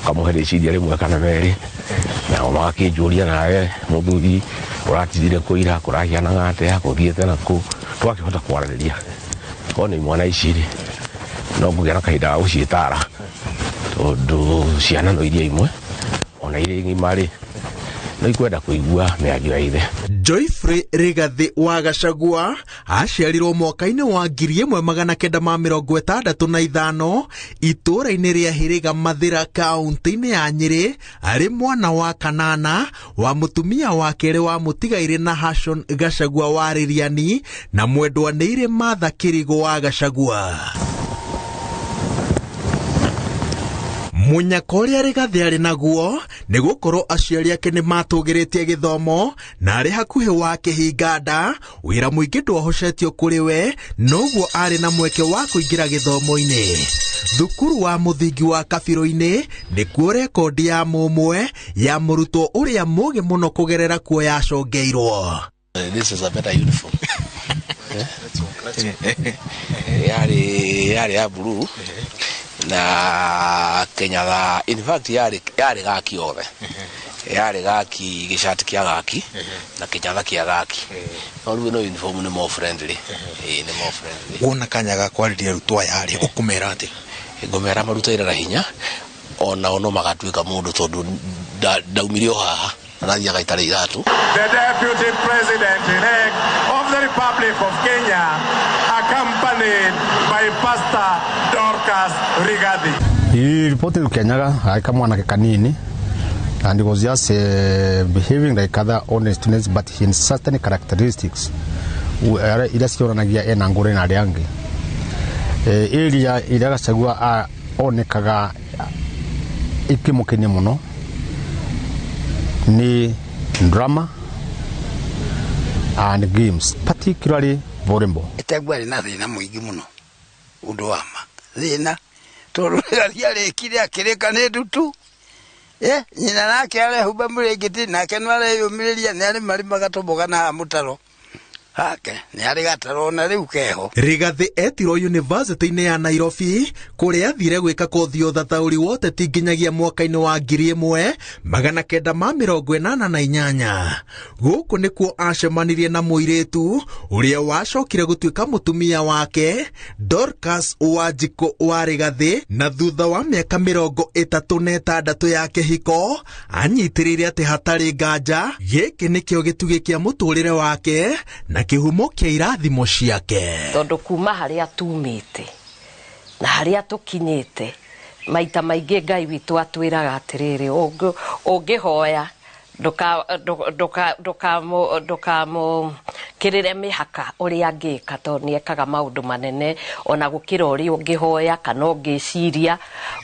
kamũhe rĩciria rĩmwe kana merĩ na makĩnjũria nawe mũthuri ũratindire kũira kũrahianaga atĩa gũthiĩte nakũ twakĩhota kwaranĩria ona imwana ici rĩ no ngũgĩa na kahinda ga gũciĩtara tondũ ciana no iria imwe ona iria ng'ima rĩ no ikwenda kũigua mĩario ya ithe. Geoffrey Rigathi wa Gachagua aciarirwo mwaka-inĩ wa 1965 itũũra-inĩ rĩa Hĩrĩga Mathira kaunti-inĩ ya Nyeri, arĩ mwana wa kanana wa mũtumia wa kerĩ wa mũtigairĩ na Hashon Gachagua wa Rĩriani na mwendwanĩire Martha Kĩrĩgo wa Gachagua. Munyaka ũrĩa Rigathi arĩ naguo nĩ gũkorwo aciari ake nĩ matũgĩrĩtie gĩthomo na arĩ hakuhĩ wa kĩhinga nda, wĩra mũingĩ ndwahocetio kũrĩ we, noguo arĩ na mweke wa kũingĩra gĩthomo-inĩ. Thukuru wa mũthingi wa Kabirũ-inĩ nĩkuo rekondi ya mũmwe ya mũrutwo ũrĩa mũũgĩ mũno kũgerera kuo yacongeirwo. This is a better uniform. Yari ya blue na Kenya in fact yari gaki othe yari gaki gĩcati kĩa gaki na kĩnyatha kĩa gaki no rĩu no uniform nĩ more friendly nĩ more friendly. Wona kanya ga kwarĩria arutwo aya rĩ ũkũmera atĩ ngũmera marutaire hinya ona ono magatuĩka mũndũ tondũ ndaumirio haha nathia gaitarĩ Ithatu. The Deputy President-elect of the Republic of Kenya, accompanied by Pastor Dorcas Rigathi. He reported to Kenya kama mwanake kanini and he was just behaving like other honest students, but he had certain characteristics ila cionanagia ena ngũrĩ na arĩa angĩ. Area ĩrĩa Gachagua onekaga ikĩmũkenia mũno ni drama and games, particularly Vorembo. Etagwari na thina muingi muno. Undu wama. Thina. Tondu riari kire akirika ni ndutu. Nyina nake ale huba murengiti nake nware yumiriria ni ari mari magatoboga na mutaro. Hake, ni ari gataro na riu keho. Rigathi etirwo university-inĩ ya Nairobi kuria athire gwika kothi uthathaũri wa ũteti nginyagia mwaka-inĩ wa 1988. Gũkũ nĩkuo acemanirie na mũirĩtu ũrĩa wacokire gũtuĩka mũtumia wake Dorcas Wanjiku wa Rigathi, na thutha wa mĩaka 36 ya kĩhiko anyitĩrĩire atĩ hatarĩ nganja gĩkĩ nĩkĩo gĩtugĩ kĩa mũtũrĩre wake na kihumo kia irathimo ciake. Tondu kuma haria tumite na haria tukinyite maita maingi Ngai witu atwiraga atiriri ungihoya ndukamo kirire mihaka uria angika tondu niekaga maundu manene ona gukira uria ungihoya kana ungiciria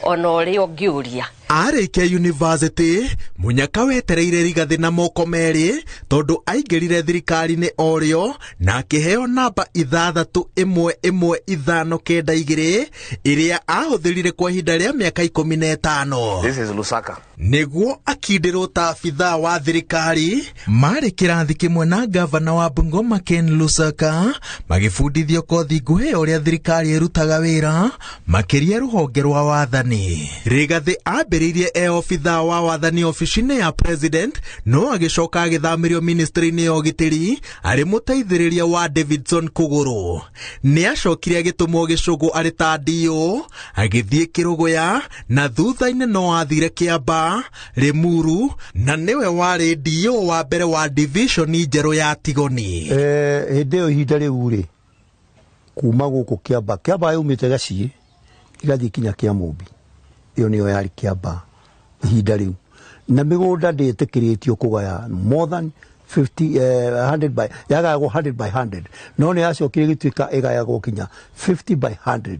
ona uria ungiuria. Arĩkia university Munyaka wetereire Rigathi na moko meri tondu aingirire thirikari-inĩ orĩo na akĩheo namba 611592 iria ahũthĩrire kwa ihinda rĩa mĩaka 15. This is Lusaka. Nĩguo akindĩrwo ta abithaa wa thirikari marĩ kĩrathi kĩmwe na gavana wa Bungoma Ken Lusaka magĩbundithio kothi nguhĩ ũrĩa thirikari ĩrutaga wĩra makĩria rũhonge rwa wathani. Rigathi ambĩrĩirie obithaa wa wathani ofici-inĩ ya president no agĩcoka agĩthamĩrio ministry-inĩ ya ũgitĩri arĩ mũteithĩrĩria wa Davidson Kũgũrũ. Nĩ acokire agĩtũmwo Gĩcũgũ arĩ ta DO agĩthiĩ Kĩrũgũya na thutha-inĩ no athire Kĩamba, Limuru na nĩwe warĩ DO wa mbere wa division njerũ ya Tigoni. Hĩndĩ ĩyo ihinda rĩu rĩ kuma gũkũ Kĩamba yaumĩte Gaciĩ igathiĩ kinya Kĩamũmbi, iyo nĩyo yarĩ Kĩamba ihinda rĩu, na mĩgũnda ndĩtĩkĩrĩtio kũgaya more than 100 by yagayagwo 100 by 100 no nĩ yacokire gĩtuĩka ĩgayagwo kinya 50 by 100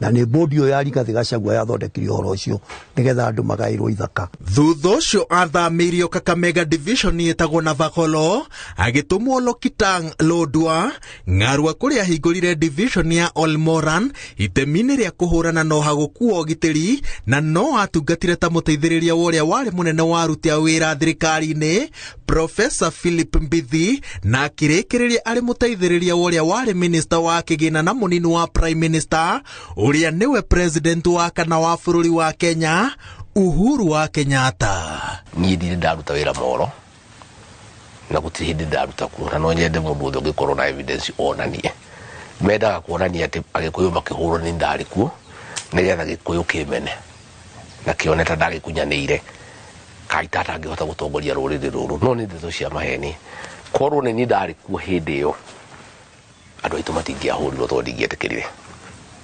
na nĩ bodi yo ya Rigathi Gachagua yathondekire ũhoro ũcio nĩgetha andũ magaĩrwo ithaka. Thutha ũcio athamĩirio Kakamega division ĩtagwo Navakholo agĩtũmwo Lokitang Lodwar Ng'arua kũrĩa ahingũrire division ya Olmoran itemi-inĩ rĩa kũhũrana na ũhagũku wa ũgitĩri na no atungatire ta mũteithĩrĩria wa ũrĩa warĩ mũnene wa aruti a wĩra thirikari-inĩ Professor Philip Mbithi na akĩrĩkĩrĩria arĩ mũteithĩrĩria wa ũrĩa warĩ minister wa kĩgĩna na mũnini wa prime minister uria niwe president wa kana wa bũrũri wa Kenya Uhuru wa Kenyatta. Niĩ ndirĩ ndaruta wĩra moro na gũtirĩ hĩndĩ ndaruta kuo, no nyende mũndũ ũngĩ ũngĩkorwo na evidence onanie. Mendaga kuonania atĩ Agĩkũyũ makĩhũrwo nĩ ndarĩ kuo nĩgetha Gĩkũyũ kĩmene na kĩone ta ndagĩkunyanĩire Kai tata angĩhota gũtongoria rũrĩrĩ rũrũ. No nĩ ndeto cia maheni. Korwo nĩ niĩ ndarĩ kuo hĩndĩ ĩyo andũ aitũ matingĩahũrirwo tondũ ndingĩetĩkĩrire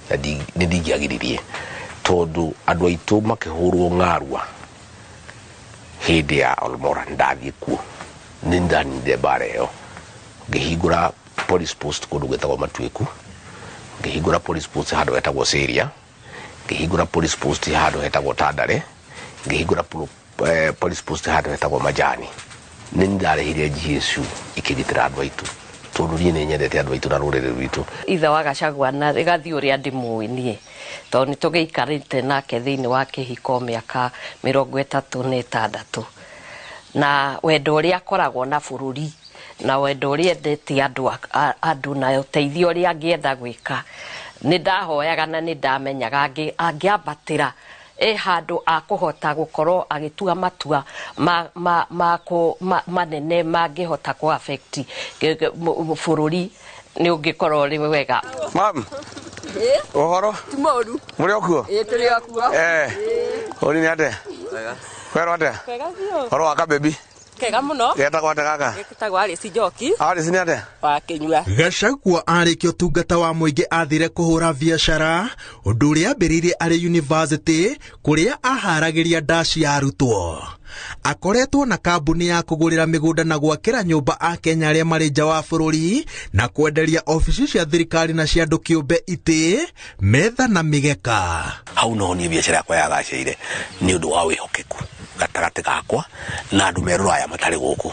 na ndingĩagiririe tondu andũ aitũ makĩhũrwo Ng'arua hĩndĩ ya Olmoran ndathiĩ kuo nĩ ndaninde mbara ĩyo, ngĩhingũra police post kũndũ gwĩtagwo Matuĩku, ngĩhingũra police post handũ hetagwo Syria, ngĩhingũra police post handũ hetagwo Tandare, ngĩhingũra police post handũ hetagwo Majani. Nĩ ndarĩhire Jesu ikĩgitĩra andũ aitũ tondu niĩ nĩ nyendete andũ aitũ na rũrĩrĩ rwitũ. Ithe wa Gachagua na Rigathi ũrĩa ndĩmũĩ niĩ tondu nĩ tũgĩikarĩte nake thĩinĩ wa kĩhiko mĩaka 36 na wendo ũrĩa akoragwo na bũrũri na wendo ũrĩa endete andũ na ũteithio ũrĩa angĩenda gwĩka. Nĩ ndahoyaga na nĩ ndamenyaga angĩambatĩra handũ akũhota gũkorwo agĩtua matua manene mangĩhota ku affect bũrũri nĩ ũngĩkorwo rĩ wega. Mam, ũhoro? Ti mũru. Mũrĩ okuo? Tũrĩ okuo. Ũrĩ nĩ atĩa? Wega. Kwero atĩa? Kwega biũ. Ũhoro wa kabebi? Kega mũno. Getagwo atĩa gaka? Getagwo Alice Njoki. Alice nĩ atĩa? Wa Kĩnyua. Gachagua arĩkia ũtungata wa mũingĩ athire kũhũra biacara ũndũ ũrĩa ambĩrĩirie arĩ university kũrĩa aharagĩria ndaci ya arutwo. Akoretwo na kambuni ya kũgũrĩra mĩgũnda na gwakĩra nyũmba a Kenya arĩa marĩ nja wa bũrũri na kwenderia ofici cia thirikari na cia andũ kĩũmbe itĩ, metha na mĩgeka. Hau no niĩ biacara yakwa yagacĩire nĩ ũndũ wa wĩhokeku gatagatĩ gakwa na andũ me Rũraya matarĩ gũkũ.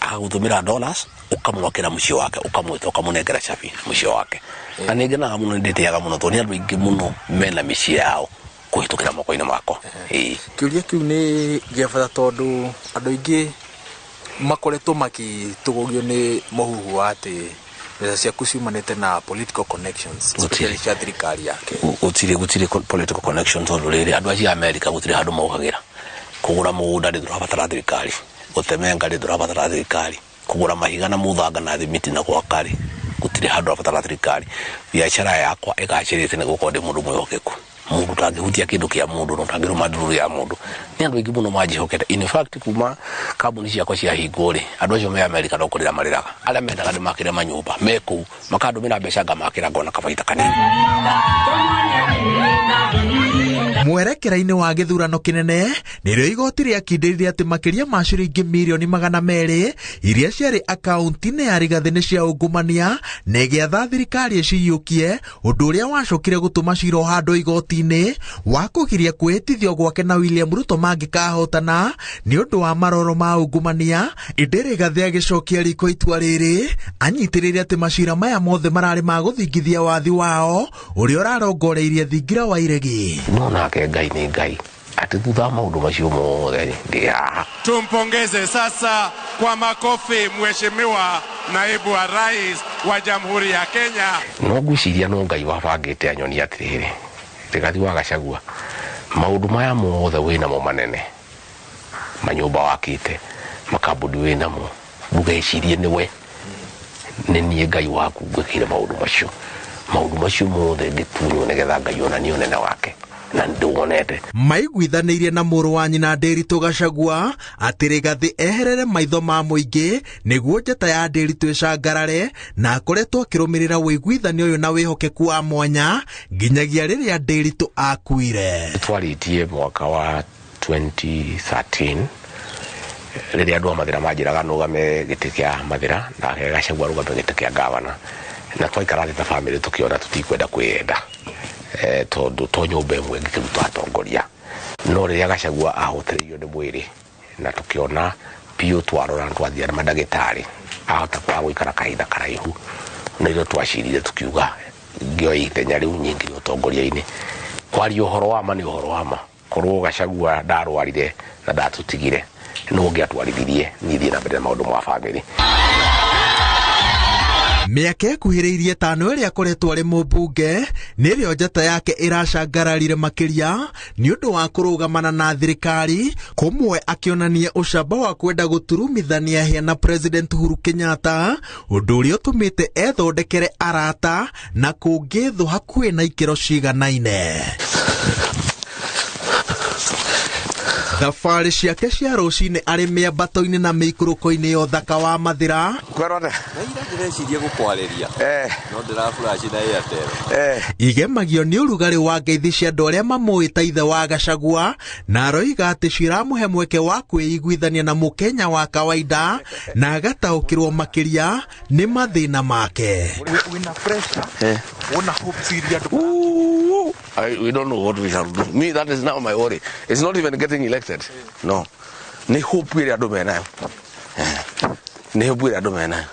akagutumira dollars ukamwakira mucio wake ukamwita ukamunengera chabi mucio wake anengena muno nditeaga muno to ni andu ingi muno mena mici yao kuhitukira moko-ini mako kiuria kiu ni giabata tondu andu ingi makoretwo makitugugio ni muhuhu ati mbeca ciaku ciumanite na political connections especially cia thirikari yake gutiri political connections tondu riri andu acia America gutiri handu maugagira kugura mugunda ndi turabatara thirikari gutemenga ndi turabatara thirikari kugura mahiga na muthanga na thimiti na gwakari gutiri handu turabatara thirikari biashara yakwa igacirite ni gukorwo ndi mundu mwihokeku mundu tangihutia kindu kia mundu no tangiruma nduru ya mundu ni andu ingi muno majihokete in fact kuma kambuni ciakwa cia hinguri andu acio me America no kurira mariraga ala mendaga ni makire manyumba meku makandumira mbeca ngamakira ngona kabaita kanini mwerekera-ini wa githurano kinene nirio igoti riakindiririe ati makiria ma ciringi mirioni 200 iria ciari akaunti-ini ya Rigathi ni cia ungumania negiatha thirikari iciyukie undu uria wacokire gutuma ciro handu igoti-ini wa kugiria kwihitithio gwake na William Ruto mangikahotana ni undu wa maroro ma ungumania. Indi Rigathi agicokia riko itua riri anyitiririe ati macira maya mothe marari ma guthingithia wathi wao uria urarongoreirie thingira wa iregi nake ngai ni ngai ati thutha maundu macio mothe ndia. Tumpongeze sasa kwa makofi mheshimiwa naibu wa rais wa Jamhuri ya Kenya. No gwiciria no ngai wabangite anyoni atiriri Rigathi wa Gachagua maundu maya mothe wina mo manene manyumba wakite makabudi wina mo bugecirie niwe nini ngai waku gwikire maundu macio mothe ngitunyo negetha ngai ona ni onene wake na nduonete maiguithanirie na muru wa nyina Nderitu Gachagua ati Rigathi eherere maitho ma muingi niguo njata ya Nderitu icangarare na akoretwo akirumirira wiguithanio uyu na wihokeku wa mwanya nginyagia riria Nderitu akuire. Twaritie mwaka wa 2013 riria andu mathira manjiraga nugame giti kia mathira na Gachagua rugame giti kia gavana na twaikara thita family tukiona tutikwenda kwiyenda tondu to nyumba imwe ngikiruta atongoria no riria Gachagua ahotereirio ni mwiri na tukiona pio twarora twathia na madagitari ahota kwa guikara kahinda karaihu na iro twacirire tukiuga ngio itenya riu nyingi utongoria-ini kwari uhoro wa ma ni uhoro wa ma korwo Gachagua ndarwarire na ndatutigire no ngiatwarithirie nithie na mbere maundu ma family. Miaka ekuhiriirie 5 iria akoretwo ari mubunge nirio njata yake iracangararire makiria ni undu wa kurugamana na thirikari kumwe akionania ucamba wa kwenda guturumithania hia na President Uhuru Kenyatta undu uria utumite ethondekere arata na kungithu hakuhi na ikiro ciganaine. Thabarĩ ciake cia rũcinĩ arĩ mĩambato-inĩ na mĩikũrũko-inĩ ya ũthaka wa Mathira. Kwerode ndĩreciria gũkwarĩria no ndĩrafuraci na Airtel igemagio nĩ ũrugarĩ wa ngeithi cia andũ arĩa mamũĩ ta ithe wa Gachagua na aroiga atĩ ciramũhe mweke wa kwĩiguithania na mũkenya wa kawaida na agataũkĩrwo makĩria nĩ mathĩna make. Wina pressure una hope siria we don't know what we shall do. Me, that is now my worry. It's not even getting elected. No. Ni hope we are doing now. Ni hope we are doing now.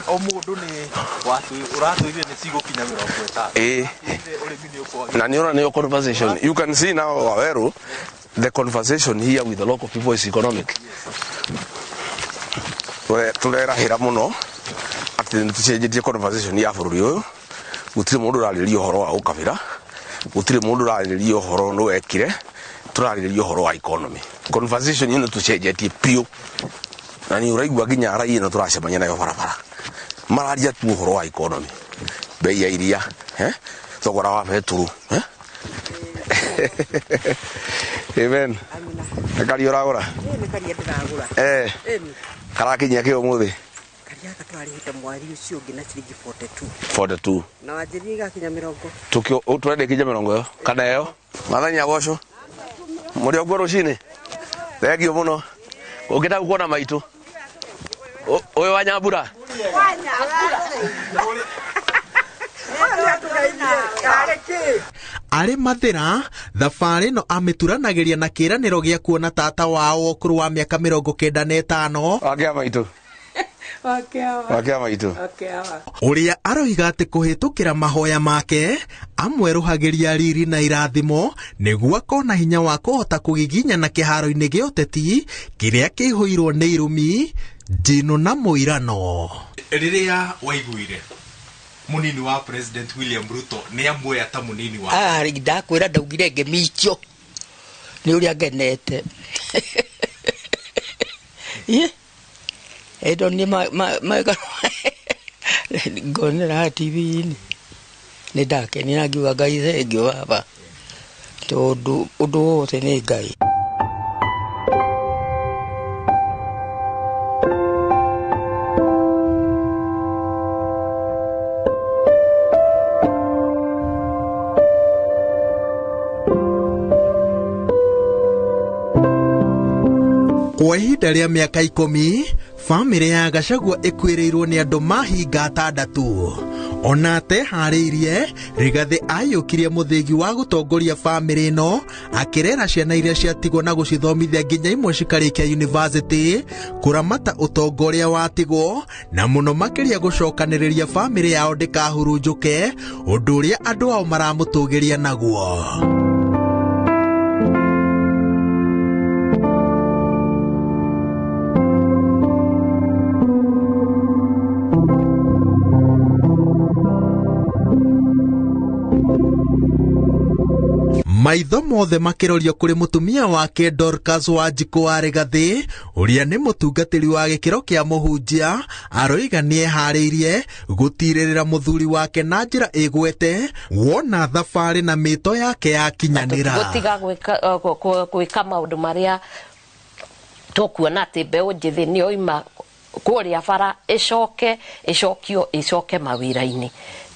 Omundu ni watu uratuithia ni sigo kinya 50. Na niona niyo conversation. You can see now Waweru, the conversation here with the local people is economic. Turerahira muno ati nitucenjetie conversation ya bururi uyu gutire mundu rariria uhoro wa ukabira gutire mundu rariria uhoro no wekire turariria uhoro wa economy conversation ino tucenjetie pio na ni uraigua ginya arai ino turacemanya nayo barabara mararia tu uhoro wa economy bei ya iria thogora wa peturu amen akari uragura karakinya kio muthi yaka twarihite mwari ucio ungi na ciringi 42 na wanjiri gakinya 20 tukio utwende kinya 20 kana yo mathanya goco muri ogwo rucini thegio muno ungita kuona maitu uyu wa Nyambura Arĩ Mathĩra, thabarĩ no amĩturanagĩria na kĩĩranĩro gĩa kuona tata wao ũkũrũ wa mĩaka 95. Wakĩa maitũ. Wakĩa maitũ. Ũrĩa aroiga atĩ kũhĩtũkĩra mahoya make amwerũhagĩria riri na irathimo nĩguo akona hinya wa kũhota kũgiginyana kĩharo-inĩ gĩa ũteti kĩrĩa kĩihũirwo nĩ irumi, njino na mũirano. Rĩrĩa waiguire munini wa President William Ruto nĩ amuoya ta munini wa ndakwĩra ndaugire ngemicio nĩ ũrĩa ngenete. Edo ni ngonera TV-inĩ nĩ ndakeni na ngiuga Ngai thengio baba tondũ ũndũ wothe nĩ Ngai. Kwa ihinda rĩa mĩaka 10, famĩlĩ ya Gachagua ĩkwĩrĩirwo nĩ andũ mahinga 6. Ona ateharĩirie, Rigathĩ aiyũkirie mũthĩgi wa gũtongoria famĩlĩ ĩno, akĩrera ciana iria ciatigwo na gũcithomithia nginya imwe cikarĩkia yunivasĩtĩ, kũramata ũtongoria watigwo, na mũno makĩria gũcokanĩrĩria famĩlĩ yao ndĩkahurunjũke, ũndũ ũrĩa andũ ao maramũtũgĩria naguo. Maitho mothe makĩrorio kũrĩ mũtumia wake Dorcas Wanjiku wa Rigathĩ, ũrĩa nĩ mũtungatĩri wa gĩkĩro kĩa mũhunjia, aroiga nĩeharĩirie gũtirĩrĩra mũthuri wake na njĩra ĩgwete wona thabarĩ na mĩto yake yakinyanĩra. Gũtiga gwĩka maũndũ marĩa tũkuona atĩ mbeũ njĩthĩ nĩoima kũrĩa bara ĩcoke mawĩra-inĩ.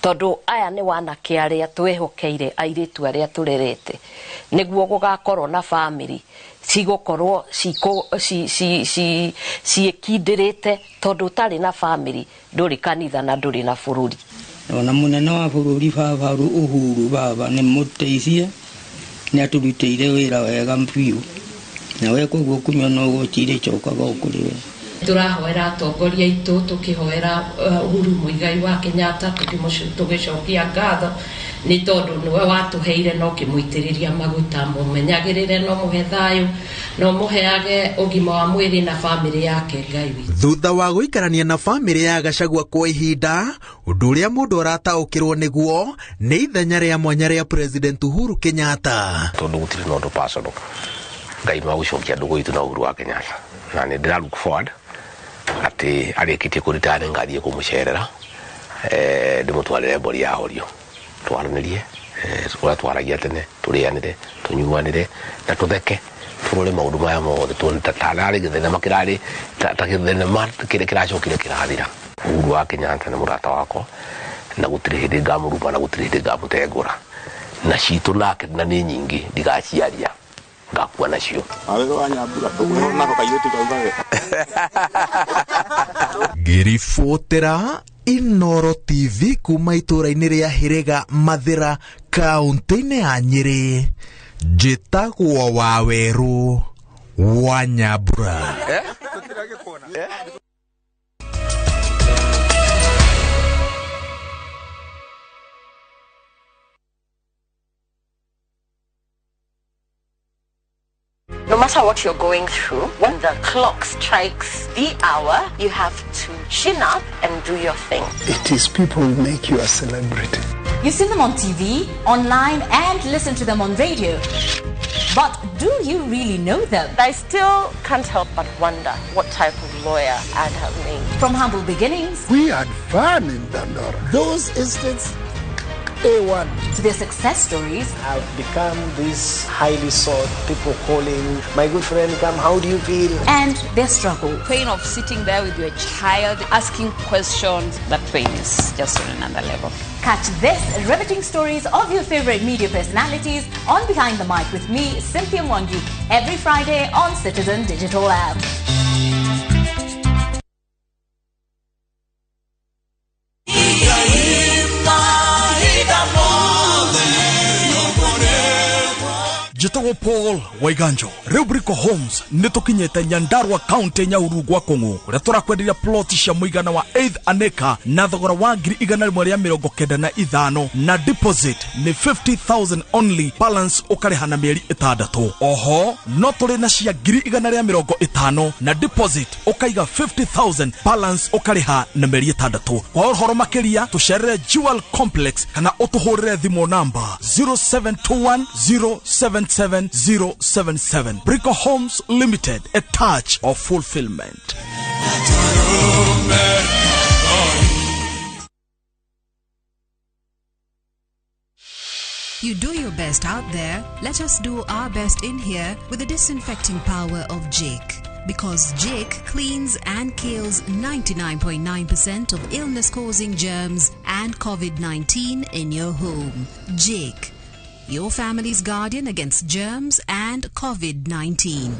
Tondũ aya nĩ wanake arĩa twehokeire airĩtu arĩa tũrerete nĩguo gũgakorwo na family cigũkorwo ciĩkindĩrĩte, tondũ ũtarĩ na family ndũrĩ kanitha na ndũrĩ na bũrũri. Ona mũnene wa bũrũri baba Uhuru baba nĩ mũteicie, nĩ atũrutĩire wĩra wega biũ, na we koguo kumio no gũtirĩ cokaga ũkũrĩ we. Tũrahoera atongoria aitũ, tũkĩhoera Uhuru Muigai wa Kenyatta, tũgĩcokia ngatho nĩ tondũ nĩwe watũheire no kĩmũitĩrĩria maguta, mũmenyagĩrĩre no mũhe thayũ, no mũheage ũgima wa mwĩrĩ na famĩlĩ yake Ngai witũ. Thutha wa gũikarania na famĩlĩ ya Gachagua kwa ihinda, ũndũ ũrĩa mũndũ arataũkĩrwo nĩguo nĩ ithenya rĩa mwanya rĩa President Uhuru Kenyatta. Tondũ gũtirĩ na ũndũ personal, Ngai no gũcokia andũ gwitũ na Uhuru wa Kenyatta, na nĩ ndĩra look forward ati arĩkĩtie kũritana ngathiĩ kũmũcerera ndĩmũtwarĩre mbũri ya horio, twaranĩrie ũrĩa twaragia tene, tũrĩanĩre, tũnyuanĩre na tũtheke, tũrore maũndũ maya mothe tararĩ gĩthenema kĩrarĩ ta gĩthenema kĩrĩa kĩracokire kĩrathira. Uhuru wa Kenyatta nĩ mũrata wakwa na gũtirĩ hĩndĩ ngamũruma na gũtirĩ hĩndĩ ngamũtengũra, na citũ nake na nĩ nyingĩ ndigaciaria ngakuwa nacio. Ngĩribotera Inooro TV kuma itũra-inĩ rĩa Hĩrĩga Mathĩra, kaũntĩ-inĩ ya Nyĩrĩ, njĩtagwo Wawerũ wa Nyambura. No matter what you're going through, when the clock strikes the hour, you have to chin up and do your thing. It is people who make you a celebrity. You see them on TV, online, and listen to them on radio. But do you really know them? I still can't help but wonder what type of lawyer I'd have made. From humble beginnings, we had fun in Dandora. Those instances, A1. To their success stories. I've become this highly sought, people calling, my good friend, come, how do you feel? And their struggle. Pain of sitting there with your child, asking questions, that pain is just on another level. Catch this riveting stories of your favorite media personalities on Behind the Mic with me, Cynthia Mwangi, every Friday on Citizen Digital app. Ida, Jitago Paul Waiganjo Rubrico Homes nitukinyete Nyandarua County Nyahururu gwa Kongo kuria turakwenderia plot cia muigana wa 8 aneka na thogora wa 195 na deposit ni 50,000 only, balance ukariha na mieri 6. Oho no turi na cia 150 na deposit ukaiga 50,000, balance ukariha na mieri 6. Kwa uhoro makiria tucerere Jewel Complex kana utuhurire thimo namba 0721077077. Brico Homes Limited, a touch of fulfillment. You do your best out there. Let us do our best in here with the disinfecting power of Jake. Because Jake cleans and kills 99.9% of illness-causing germs and COVID-19 in your home. Jake, your family's guardian against germs and COVID-19.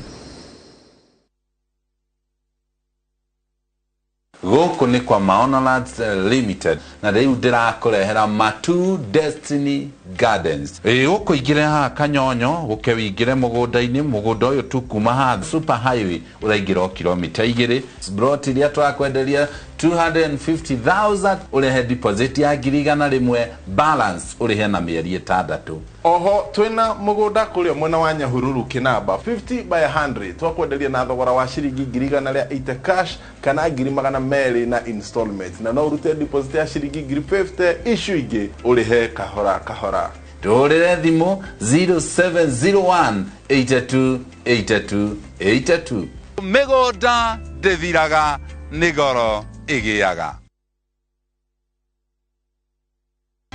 Goko ni kwa Maonalands Limited na rĩu ndĩrakũrehera Matu Destiny Gardens. Goko igire ha Kanyonyo guke wigire mugunda-ini mugunda uyu tu kuma ha super highway uraingira kilomita 2. Broti ria twakwenderia 250,000 urehe deposit ya 100,000, balance urehe na mieri 6. Oho twina mugunda kuria mwena wa Nyahururu Kinamba 50 by 100 twakwenderia na thogora wa ciringi 180 cash kana 200 na installment, na no urute deposit ya ciringi 50 issue ingi urehe kahora kahora. Dorere thimo 0701828282. Migunda ndithiraga nigoro igiaga.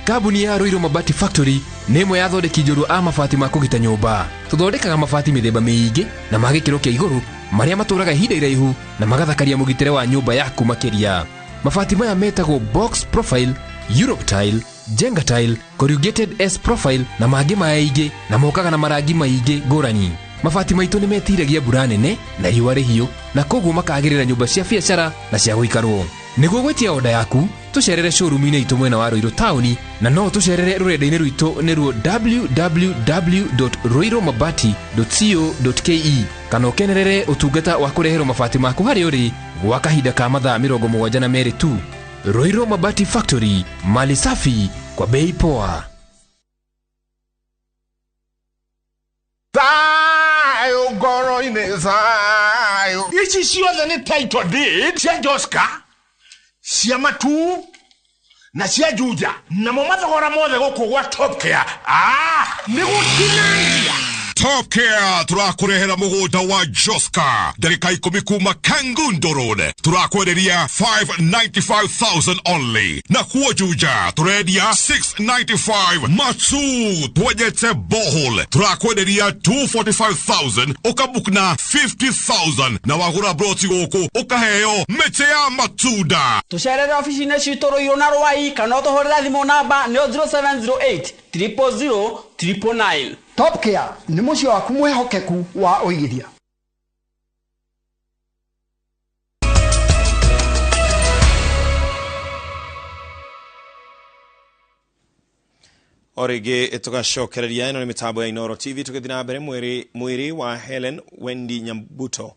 Kabuni ya Roiro Mabati Factory nĩmwe ya thondeki njũru a mabati ma kũgita nyũmba. Tũthondekaga mabati mĩthemba mĩingĩ na ma gĩkĩro kĩa igũrũ marĩa matũraga ihinda iraihu na magathakaria mũgitĩre wa nyũmba yaku makĩria. Mabati maya metagwo box profile, Europe tile, Jenga tile, corrugated S profile na mangĩ maingĩ, na mokaga na marangi maingĩ ngũrani. Mabati maitũ nĩ metiragia mbura nene na riũa rĩhiũ, na koguo makagĩrĩra nyũmba cia biacara na cia gũikarwo. Nĩguo gwetia oda yaku tucerere showroom-inĩ itũ mwena wa Roiro Town, na no tucerere rũrenda-inĩ rwitũ nĩruo www.roiromabati.co.ke, kana ũkenerere ũtungata wa kũreherwo mabati maku harĩ ũrĩ gwa kahinda ka mathaa 72 tu. Roiro Mabati Factory, mali safi kwa bei poa. Zayo goro ine zayo. Ichi ciothe ni title deed cia Joska, cia Matu na cia Juja, na mo mathogora mothe gũkũ gwa Top Care. Nĩ gũtinangia Top Care turakurehera mugunda wa Joska ndagika 10 kuma Kangundo Road. Turakwenderia 595,000 only, na kuo Juja turendia 695. Matu twejete bohol turakwenderia 245,000 ukabukna 50,000, na wagura broti gũkũ ukaheo mete ya matunda. Tucerere ofisi-inĩ citũ Roiro na Rwai, kana ũtũhũrĩre thimũ namba nĩ 0708 000 999. Top Care nĩ mũciĩ waku mwĩhokeku wa ũigithia. Orege etugacokereria ino ni mitambo ya Inooro TV tukithina mbere mwiri wa Helen Wendy Nyambuto.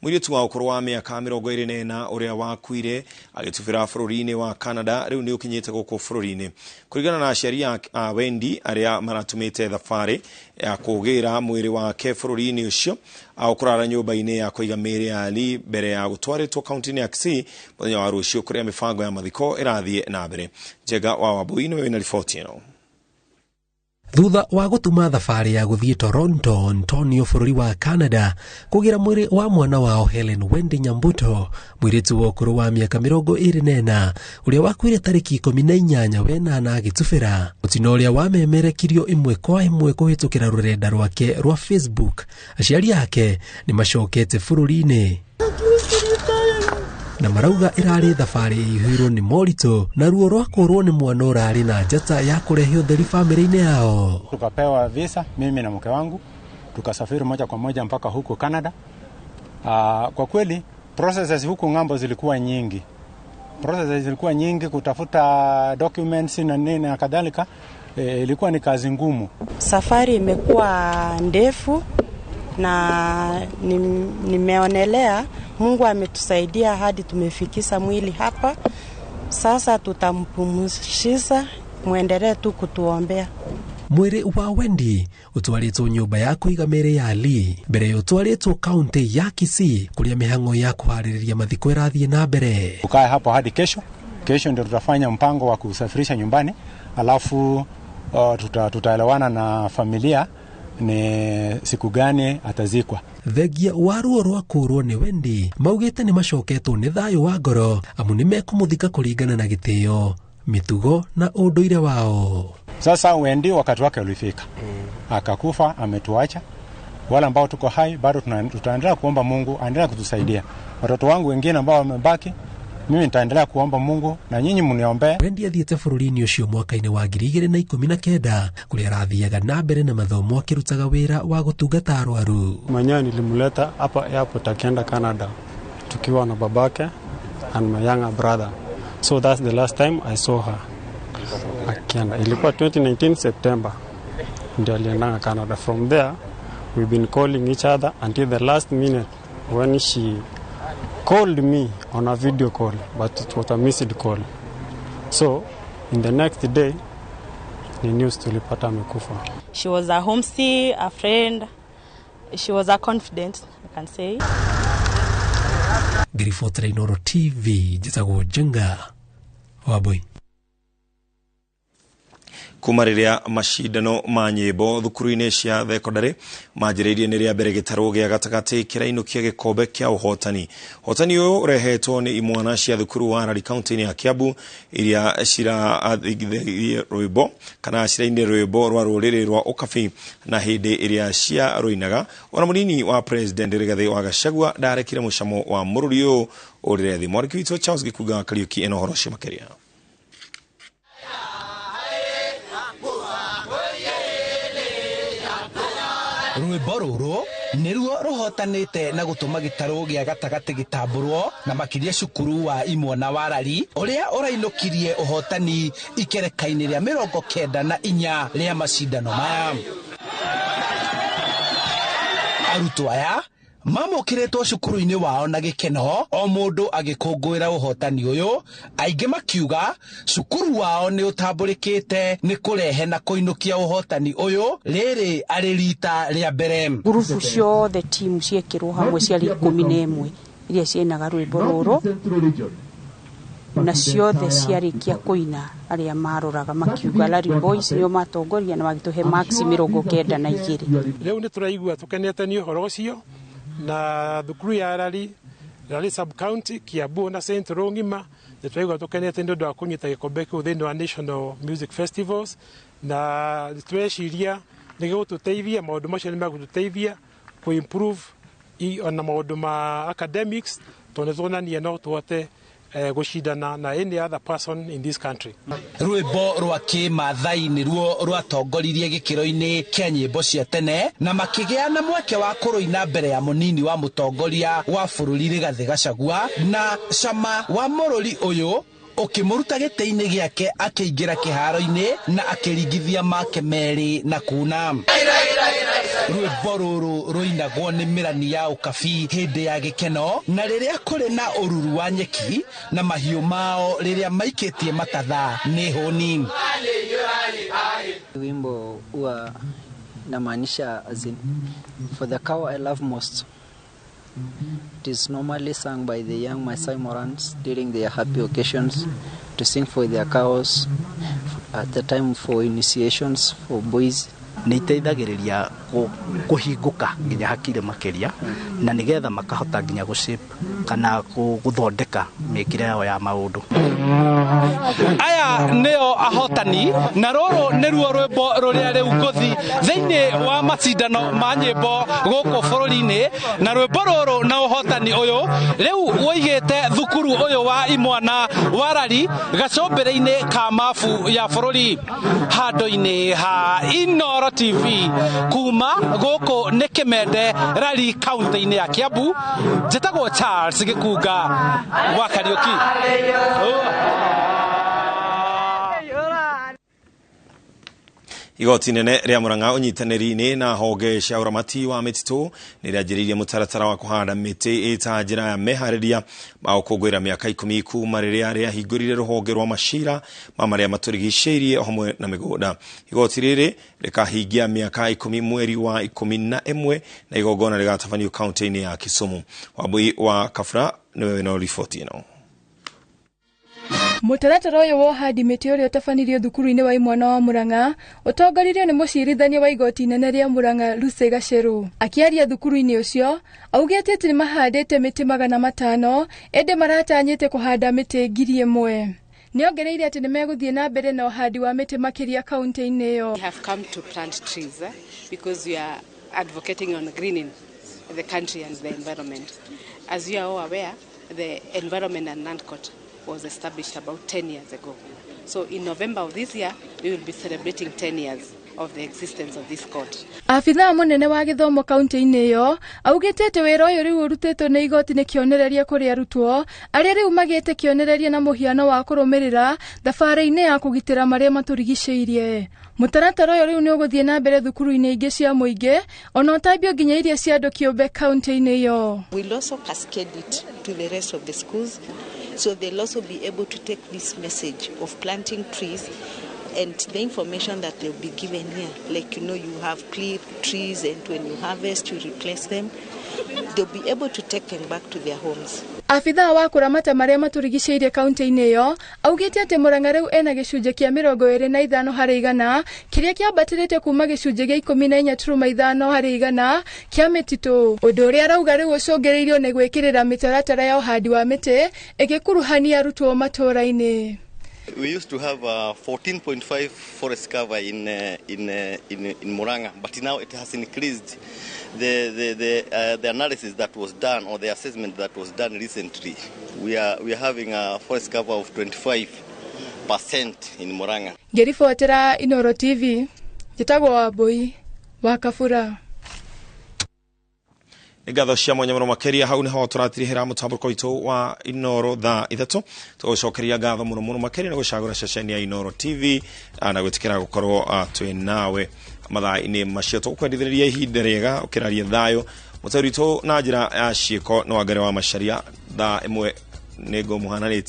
Mwiri tu wa ukuru wa miaka 24 uria wakuire agitubira bururi-ini wa Canada, riu ni ukinyite guku bururi-ini. Kurigana na sheria Wendy aria maratumite thabari ya kugira mwiri wake bururi-ini ucio aukurara nyumba-ini ya kuiga miri ali mbere ya gutwaritwo kaunti-ini ya Kisii muthenya wa rucio kuria mifango ya mathiko irathie na mbere. Jega wa Wabui ni wina ripoti ino. Thutha wa gutuma thabari ya guthie Toronto, Ontario bururi wa Canada kugira mwiri wa mwana wao Helen Wendy Nyambuto, mwiritu wa ukuru wa miaka 24 uria wakuire tariki 18 wenana agitubira. Mutino uria wamemerekirio imwe kwa imwe kuhitukira rurenda rwake rwa Facebook. Aciari yake ni macokete bururi-ini na marauga irari thabari ihiro ni morito, na ruo rwakorwo ni mwana urari na njata ya kurehio theri family-ini yao. Tukapewa visa mimi na mke wangu, tukasafiri moja kwa moja mpaka huko Canada. Kwa kweli processes huko ngambo zilikuwa nyingi. Processes zilikuwa nyingi kutafuta documents na nini na kadhalika, ilikuwa ni kazi ngumu. Safari imekuwa ndefu na nimeonelea Mungu ametusaidia hadi tumefikisha mwili hapa. Sasa tutampumzisha, muendelee tu kutuombea. Mwiri wa Wendy utwaritwo nyumba ya kuigamire ya Ali mbere utwaritwo kaunti ya Kisii kuria mihango ya kuhaririria mathiko irathie na mbere. Tukae hapo hadi kesho. Kesho ndio tutafanya mpango wa kusafirisha nyumbani, alafu tutaelewana na familia ni siku gani atazikwa. Thegia waruo rwa kurwo ni Wendy maugite ni macoketwo ni thayo wa ngoro amu ni mekumuthika kuringana na gitio, mitugo na unduire wao. Sasa Wendy wakati wake ulifika. Akakufa, ametuacha. Wale ambao tuko hai bado tutaendelea kuomba Mungu aendelee kutusaidia. Watoto wangu wengine ambao wamebaki, mimi nitaendelea kuomba Mungu na nyinyi mniombee. Wendy athiete bururi-ini ucio mwaka-ini wa 2019 kuria arathiaga na mbere na mathomo akirutaga wira wa gutungata arwaru. Mwenyewe nilimleta hapa airport akienda Canada tukiwa na babake and my younger brother. So that's the last time I saw her. Akienda ilikuwa 2019 September ndio alienda Canada. From there we've been calling each other until the last minute when she called me on a video call, but it was a missed call. So in the next day the news tulipata amekufa. She was a homestay, a friend. She was a confidant, I can say. Ngiribotera Inooro TV njitagwo Jenga Wabui. Kuma riria mashindano ma nyimbo thukuru-ini cia thekondarĩ manjĩrĩirie nĩ rĩa mbere gĩtarũ gĩa gatagatĩ kĩrainukia gĩkombe kĩa ũhotani. Ũhotani ũyũ ũrehetwo nĩ imwana cia thukuru wa Rari kaunti-inĩ ya Kiambu iria cirathigithirie rwĩmbo kana cirainire rwĩmbo rwa rũrĩrĩ rwa ũkabi na hĩndĩ ĩrĩa cia rũinaga. Ona mũnini wa President Rigathi wa Gachagua ndarekire mũcamo wa mũrũri ũyũ ũrĩre thĩ. Mwariki witũ Charles Gikuga Kariuki ena ũhoro ũcio makĩria. Rwĩmbo rũrũ nĩruo rũhotanĩte na gũtũma gĩtarũ gĩa gatagatĩ gĩtambũrwo na makĩria cukuru wa imwana wa Rari ũrĩa ũrainũkirie ũhotani ikereka-inĩ rĩa 94 rĩa macindano maya. Arutwo aya mamũkĩrĩtwo cukuru-inĩ wao na gĩkeno, o mũndũ agĩkũngũĩra ũhotani ũyũ, aingĩ makiuga cukuru wao nĩ ũtambũrĩkĩte nĩ kũrehe na kũinũkia ũhotani ũyũ rĩrĩ arĩ rita rĩa mbere. Ngurubu ciothe timu ciekĩrwo hamwe ciarĩ 11 iria ciinaga rwĩmbo rũrũ na ciothe ciarĩkia kũina, arĩa maroraga makiuga Rari Boys nĩo matongoria na magĩtũhe max 92. Rĩu nĩ tũraigua tũkenete nĩ ũhoro ũcio na thukuru ya Rari sub county Kiambu na Central ngima nĩ tũraigua tũkenete nĩ ũndũ wa kũnyita gĩkombe kĩu thĩinĩ wa National Music Festivals, na tweciria nĩ gĩgũtũteithia, maũndũ macio nĩ megũtũteithia ku-improve ona maũndũ ma academics, tondũ tuonania no tũhote gushidana na any other person in this country. Rwĩmbo rwa kĩmathai nĩruo rwatongoririe gĩkĩro-inĩ kĩa nyĩmbo cia tene na makĩgĩa na mweke wa kũrũina mbere ya mũnini wa mũtongoria wa bũrũri Rigathi Gachagua, na cama wa mũrũri ũyũ ukĩmũruta gĩtĩ-inĩ gĩake akĩingĩra kĩharo-inĩ na akĩringithia make merĩ na kuna. Rwĩmbo rũrũ rũinagwo nĩ mĩrani ya ũkabi hĩndĩ ya gĩkeno na rĩrĩa kũrĩ na ũruru wa nyeki na mahiũ mao rĩrĩa maikĩtie matatha nĩ hũni. Wimbo huwa inamaanisha as in, for the cow I love most. It is normally sung by the young Maasai Morans during their happy occasions to sing for their cows at the time for initiations for boys. Nĩ iteithagĩrĩria kũhingũka nginya hakiri makĩria na nĩgetha makahota nginya gũshape kana gũthondeka mĩkĩre yao ya maũndũ. Aya nĩo ahotani na rũrũ nĩruo rwĩmbo rũrĩa rĩu ngũthi thĩinĩ wa macindano ma nyĩmbo gũkũ bũrũri-inĩ, na rwĩmbo rũrũ na ũhotani ũyũ rĩu woigĩte thukuru ũyũ wa imwana wa Rari gacombĩrĩ-inĩ ka mabu ya bũrũri. Handũ-inĩ ha Inooro TV kuma gũkũ nĩ Kĩmende, Rari kaunti-inĩ ya Kiambu, njĩtagwo Charles Gĩkunga wa Kariuki. Igoti nene ria Murang'a unyitanĩri-inĩ na honge cia ũramati wa mĩtitũ nĩ rĩanjĩrĩirie mũtaratara wa kũhanda mĩtĩ ĩta njĩra ya meharĩria ma gũkũngũĩra mĩaka 10 kuuma rĩrĩa rĩahingũrire rũhonge rwa macira ma marĩa matũrigicĩirie hamwe na mĩgũnda. Igoti rĩrĩ rĩkahingia mĩaka 10 mweri wa 11 na igongona rĩgatabanio kaunti-inĩ ya Kisumu. Wambui wa Kabura nĩwe wĩna riboti ĩno. Mũtaratara ũyũ wa ũhandi mĩtĩ ũrĩa ũtabanirio thukuru-inĩ wa imwana wa Murang'a ũtongoririo nĩ mũcirithania wa igoti inene rĩa Murang'a Lucy Gacheru. Akĩaria thukuru-inĩ ũcio, augĩte atĩ nĩ mahandĩte mĩtĩ 500 ĩndĩ maratanyĩte kũhanda mĩtĩ 1000. Nĩongereire atĩ nĩ megũthiĩ na mbere na ũhandi wa mĩtĩ makĩria kaunti-inĩ ĩyo. We have come to plant trees because we are advocating on greening the country and the environment. As you are all aware, the Environment and Land Court was established about 10 years ago. So in November of this year, we will be celebrating 10 years of the existence of this court. Afitha munene wa gĩthomo kaunti-inĩ ĩyo augĩte atĩ wĩra ũyũ rĩu ũrutĩtwo nĩ igoti nĩ kĩonereria kũrĩ arutwo arĩa rĩu magĩte kĩonereria na mũhiano wa kũrũmĩrĩra thabarĩ-inĩ ya kũgitĩra marĩa matũrigicĩirie. Mũtaratara ũyũ rĩu nĩ ũgũthiĩ na mbere thukuru-inĩ ingĩ cia mũingĩ ona ũtambio nginya iria cia andũ kĩũmbe kaunti-inĩ ĩyo. We'll also cascade it to the rest of the schools, so they'll also be able to take this message of planting trees and the information that they'll be given here. Like, you have clear trees and when you harvest, you replace them. They'll be able to take them back to their homes. Afitha wa kũramata marĩa matũrigicĩirie kaunti-inĩ ĩyo augĩte atĩ Murang'a rĩu ena gĩcunjĩ kĩa 25 harĩ 100 kĩrĩa kĩambatĩrĩte kuma gĩcunjĩ gĩa 14.5 harĩ 100 kĩa mĩtitũ. Ũndũ ũrĩa arauga rĩu ũcũngĩrĩirio nĩ gwĩkĩrĩra mĩtaratara ya ũhandi wa mĩtĩ ĩgĩkuruhania arutwo matũũra-inĩ. We used to have 14.5 forest cover in Murang'a, but now it has increased. The analysis that was done, or the assessment that was done recently, we are having a forest cover of 25% in Murang'a. Ngĩribotera Inooro TV, njĩtagwo Wambui wa Kabura. Ngatho cia mwanya mũno makĩria hau nĩho tũratirihĩra mũtambũrũko witũ wa Inooro Thaa Ithatu. Tũgũcokeria ngatho mũno makĩria na gũcagũra ceceni ya Inooro TV na gwĩtĩkĩra gũkorwo twĩ nawe mathaa-inĩ macio. Tũkwendithĩrĩria ihinda rĩega ũkĩraria thayũ mũtauri witũ na njĩra ya ciĩko no Wangari wa Macharia thaa 1 nĩ ngũmũhananĩtie.